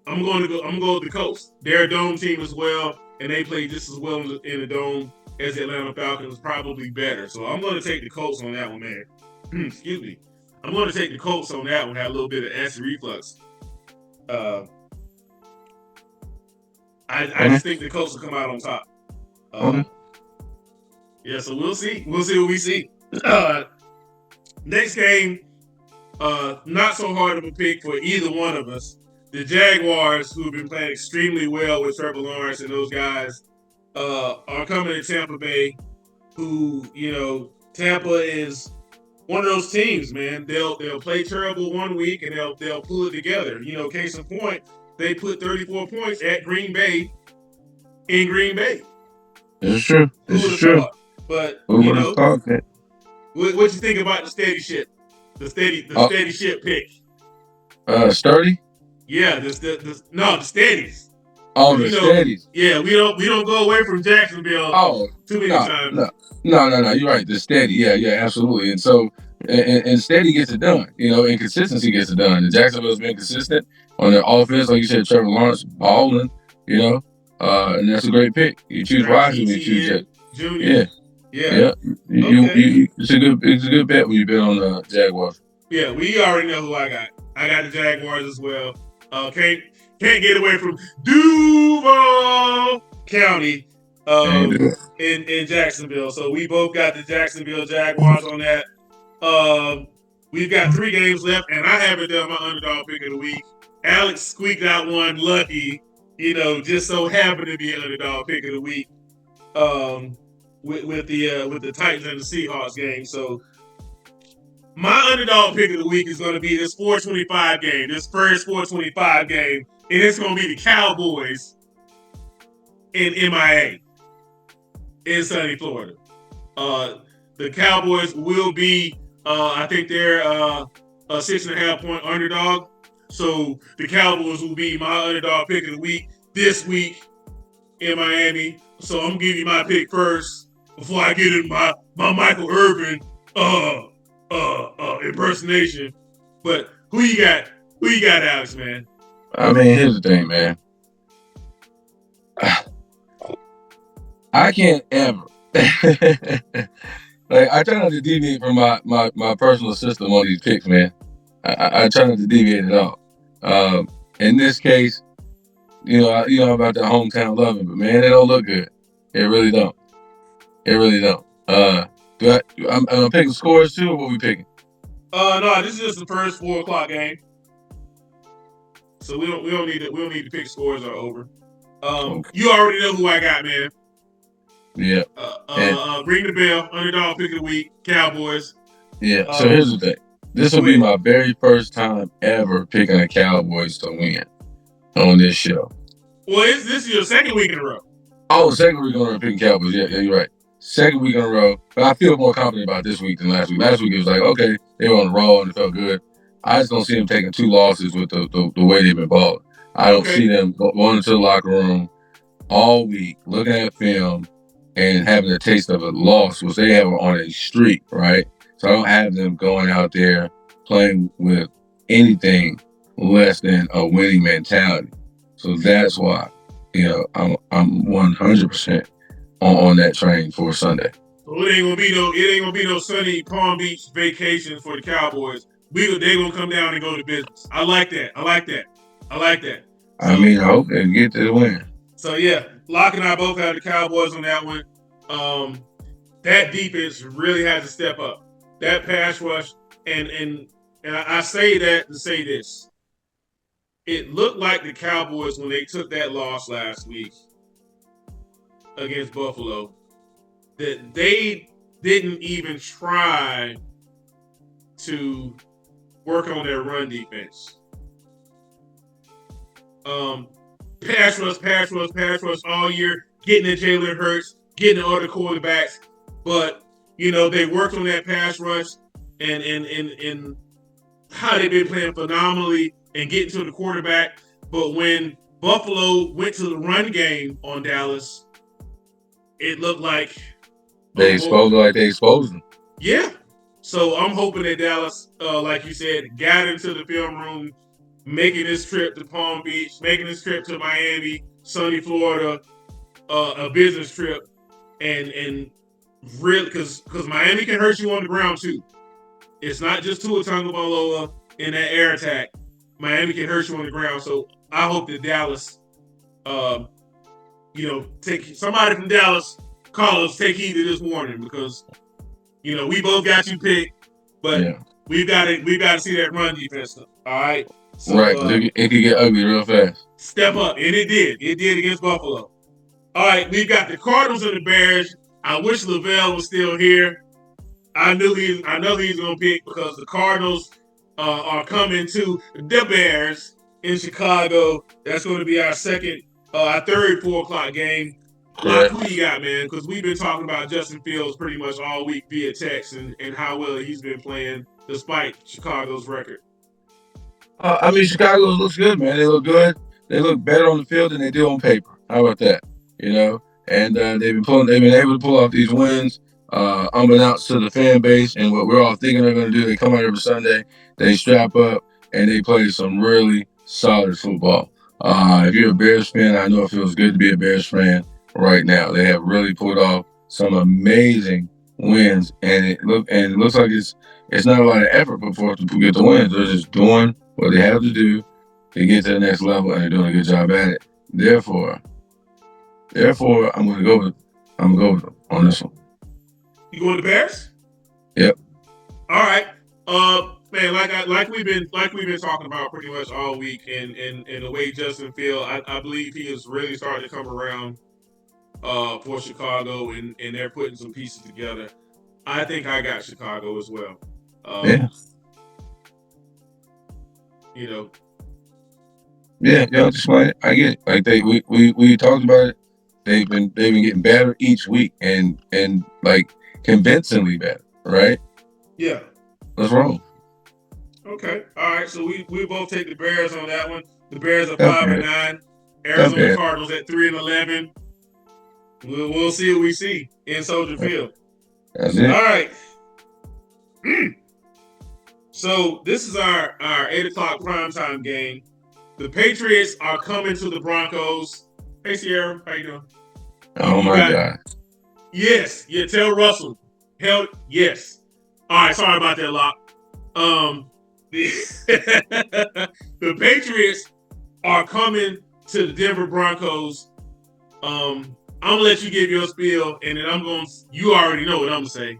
A: going to go with the Colts. They're a dome team as well, and they play just as well in the dome as the Atlanta Falcons, probably better. So I'm going to take the Colts on that one, man. Excuse me. I'm going to take the Colts on that one. Have a little bit of acid reflux. I just think the Colts will come out on top. Yeah, so we'll see. We'll see what we see. Next game, not so hard of a pick for either one of us. The Jaguars, who have been playing extremely well with Trevor Lawrence and those guys, are coming to Tampa Bay, who, Tampa is one of those teams, man. They'll play terrible one week and they'll pull it together. Case in point, they put 34 points at Green Bay in Green Bay.
F: This is true. This is true.
A: But what you think about the steady ship? The steady ship pick.
F: Sturdy?
A: Yeah, the steadies.
F: Oh, the steadies.
A: Yeah, we don't go away from Jacksonville too many times.
F: No. You're right. The steady. Yeah, absolutely. And so, and steady gets it done. And consistency gets it done. And Jacksonville's been consistent on their offense, like you said. Trevor Lawrence balling. And that's a great pick. You choose wisely when you choose that.
A: Junior.
F: Yeah. It's a good bet when you bet on the Jaguars.
A: Yeah, we already know who I got. I got the Jaguars as well. Can't get away from Duval County in Jacksonville. So we both got the Jacksonville Jaguars on that. We've got 3 games left, and I haven't done my underdog pick of the week. Alex squeaked out one lucky, just so happened to be an underdog pick of the week with the Titans and the Seahawks game. So my underdog pick of the week is going to be this 425 game, this first 425 game, and it's going to be the Cowboys in MIA in sunny Florida. The Cowboys will be, I think they're a 6.5 point underdog. So the Cowboys will be my underdog pick of the week this week in Miami. So I'm giving you my pick first before I get in my Michael Irvin impersonation. But who you got? Who you got, Alex, man?
F: I mean, here's the thing, man. I can't ever. I try not to deviate from my personal system on these picks, man. I try not to deviate at all. In this case, you know about the hometown loving, but man, it don't look good. It really don't. It really don't. I'm picking scores too, or what we picking?
A: No, this is just the first 4:00 game, so we don't need to pick scores or over.
F: Okay.
A: You already know who I got, man.
F: Yeah.
A: Ring the bell. Underdog pick of the week. Cowboys.
F: Yeah. So here's the thing. This will be my very first time ever picking the Cowboys to win on this show.
A: Well, this is your second week in a row.
F: Oh, second week in a row picking Cowboys. Yeah, you're right. Second week in a row. But I feel more confident about this week than last week. Last week it was like, okay, they were on the roll and it felt good. I just don't see them taking 2 losses with the way they've been balling. I don't see them going into the locker room all week, looking at film and having a taste of a loss, which they have on a streak, right? So I don't have them going out there playing with anything less than a winning mentality. So that's why, I'm 100% on that train for Sunday.
A: So it ain't gonna be no sunny Palm Beach vacation for the Cowboys. They gonna come down and go to business. I like that. So,
F: I mean, I hope they get to the win.
A: So yeah, Locke and I both have the Cowboys on that one. That defense really has to step up. That pass rush, and I say that to say this. It looked like the Cowboys, when they took that loss last week against Buffalo, that they didn't even try to work on their run defense. Pass rush all year, getting at Jalen Hurts, getting at other quarterbacks. But, they worked on that pass rush and how they've been playing phenomenally and getting to the quarterback. But when Buffalo went to the run game on Dallas, it looked like
F: they exposed them.
A: Yeah. So I'm hoping that Dallas, like you said, got into the film room, making this trip to Palm Beach, making this trip to Miami, sunny Florida, a business trip, and really, because Miami can hurt you on the ground too. It's not just Tua Tagovailoa in that air attack. Miami can hurt you on the ground. So I hope that Dallas, take somebody from Dallas, call us, take heed of this warning, because we both got you picked, but we've got to see that run defense. All right. So,
F: right. It could get ugly real fast.
A: Step up, and it did. It did against Buffalo. All right, we've got the Cardinals and the Bears. I wish LaVell was still here. I know he's gonna pick, because the Cardinals are coming to the Bears in Chicago. That's going to be our third 4:00 game. Locke, who you got, man? Because we've been talking about Justin Fields pretty much all week via text and how well he's been playing despite Chicago's record.
F: I mean, Chicago looks good, man. They look good. They look better on the field than they do on paper. How about that? And they've been able to pull off these wins, unbeknownst to the fan base and what we're all thinking they're going to do. They come out every Sunday, they strap up, and they play some really solid football. If you're a Bears fan, I know it feels good to be a Bears fan right now. They have really pulled off some amazing wins, and it looks like it's not a lot of effort put forth to get the wins. They're just doing what they have to do to get to the next level, and they're doing a good job at it. Therefore, I'm going to go with them on this one.
A: You going to Bears?
F: Yep.
A: All right. Man, like we've been talking about pretty much all week, and the way Justin Fields, I believe he is really starting to come around for Chicago, and they're putting some pieces together. I think I got Chicago as well.
F: Yeah, just like I get it. Like we talked about it. They've been getting better each week, and like convincingly better, right?
A: Yeah.
F: What's wrong?
A: Okay. All right. So we both take the Bears on that one. The Bears are 5-9. Arizona Cardinals at 3-11. We'll see what we see in Soldier Field.
F: That's it.
A: All right. So this is our 8:00 primetime game. The Patriots are coming to the Broncos. Hey, Sierra, how you doing?
F: Oh my God.
A: Yes. Yeah, tell Russell. Hell yes. All right, sorry about that, Locke. The Patriots are coming to the Denver Broncos. I'm gonna let you give your spiel, and then you already know what I'm gonna say.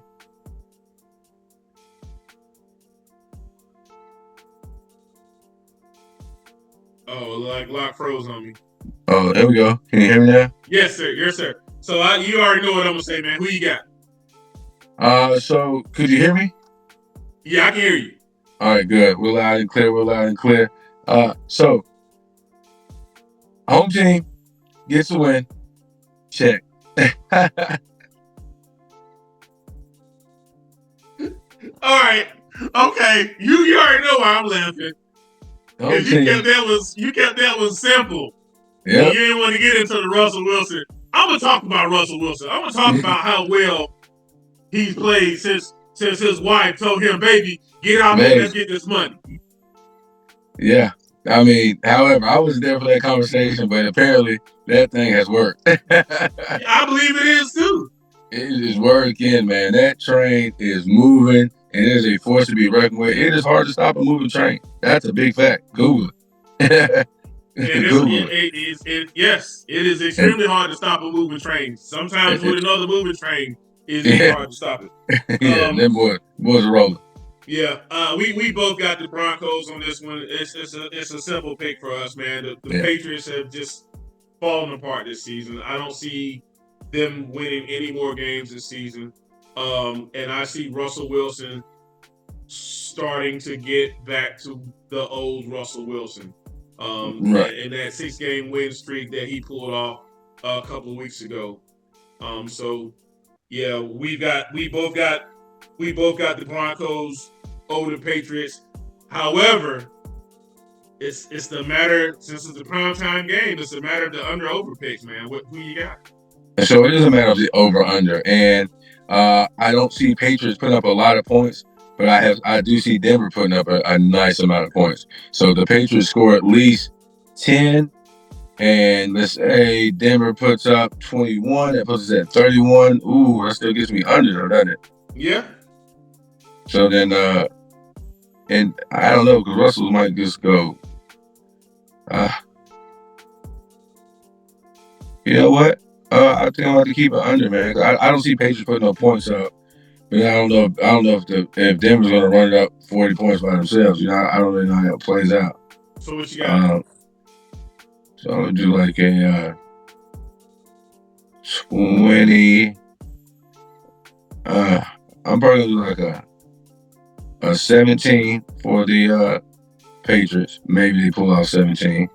A: Oh, like lock froze on me.
F: Oh, there we go. Can you hear me now?
A: Yes, sir. Yes, sir. So you already know what I'm gonna say, man. Who you got?
F: So could you hear me?
A: Yeah, I can hear you.
F: All right, good. We're loud and clear. We're loud and clear. So home team gets a win. Check.
A: All right. Okay. You already know why I'm laughing. Because you kept that one simple.
F: Yeah.
A: You didn't want to get into the Russell Wilson. I'm gonna talk about Russell Wilson. I'm gonna talk about how well he's played since his wife told him, "Baby, get out there, let's get this money."
F: Yeah. I mean, however, I was there for that conversation, but apparently that thing has worked.
A: I believe it is too.
F: It is working, man. That train is moving, and it is a force to be reckoned with. It is hard to stop a moving train. That's a big fact. Google it.
A: Yes, it is extremely hard to stop a moving train. Sometimes with another moving train, it's hard to stop it.
F: Yeah, them boys are rolling.
A: Yeah, we both got the Broncos on this one. It's a simple pick for us, man. The Patriots have just fallen apart this season. I don't see them winning any more games this season. And I see Russell Wilson starting to get back to the old Russell Wilson.
F: Right.
A: And that 6-game win streak that he pulled off a couple of weeks ago. So yeah, we both got the Broncos over the Patriots. However, it's the matter, since it's the primetime game, it's a matter of the under-over picks, man. Who you got?
F: So it is a matter of the over-under, and I don't see Patriots putting up a lot of points, but I do see Denver putting up a nice amount of points. So the Patriots score at least 10, and let's say Denver puts up 21. That puts us at 31. Ooh, that still gets me under, though, doesn't it?
A: Yeah.
F: So then, and I don't know, because Russell might just go. You know what? I think I'm going to have to keep it under, man. I don't see Patriots putting no points up. But I don't know if Denver's going to run it up 40 points by themselves. You know, I don't really know how it plays out.
A: So what you got?
F: So I'm going to do like a 20. I'm probably going to do like a 17 for the Patriots. Maybe they pull out 17.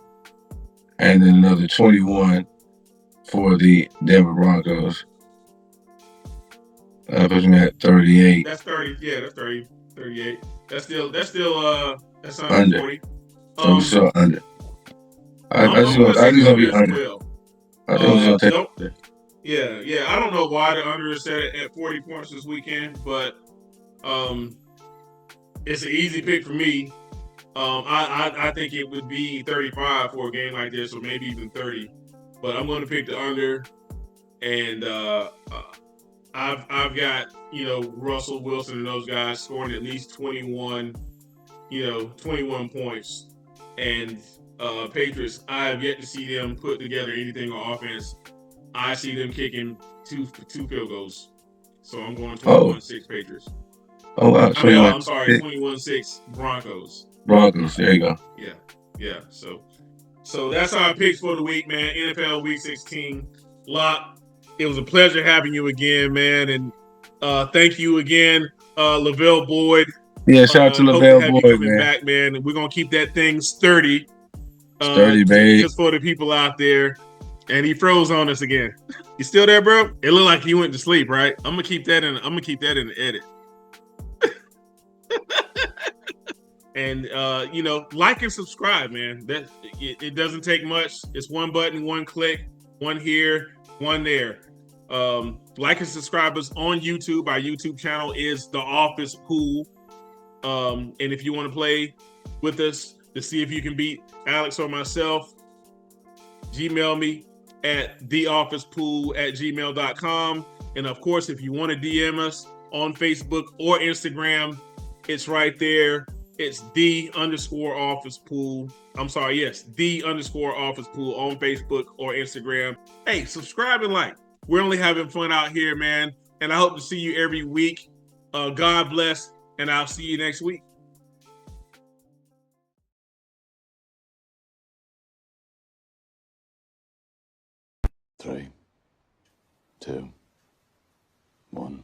F: And then another 21 for the Denver Broncos. Puts me at 38.
A: That's 30. Yeah, that's 30. 38. That's
F: under
A: 40.
F: So still under. I just gonna be under.
A: Well.
F: I think it's gonna take.
A: Yeah. I don't know why the under is set at 40 points this weekend, but it's an easy pick for me. I think it would be 35 for a game like this, or maybe even 30. But I'm going to pick the under, and I've got Russell Wilson and those guys scoring at least 21 points, and Patriots. I have yet to see them put together anything on offense. I see them kicking two field goals, so I'm going 21-6 Patriots.
F: Oh wow!
A: I'm sorry, 21-6 Broncos.
F: Broncos. There you go.
A: Yeah. So that's our picks for the week, man. NFL Week 16. Locke, it was a pleasure having you again, man. And thank you again, LaVell Boyd.
F: Yeah, shout out to LaVell Boyd, man.
A: Back, man. And we're gonna keep that thing sturdy.
F: Sturdy, babe.
A: Just for the people out there. And he froze on us again. You still there, bro? It looked like he went to sleep, right? I'm gonna keep that in the edit. And like and subscribe, man. That it doesn't take much. It's one button, one click, one here, one there. Like and subscribe us on YouTube. Our YouTube channel is The Office Pool. And if you want to play with us to see if you can beat Alex or myself, Gmail me at theofficepool@gmail.com. And of course, if you want to DM us on Facebook or Instagram, it's right there. It's the_office pool. I'm sorry, yes, the_office pool on Facebook or Instagram. Hey, subscribe and like. We're only having fun out here, man. And I hope to see you every week. God bless, and I'll see you next week.
E: 3, 2, 1.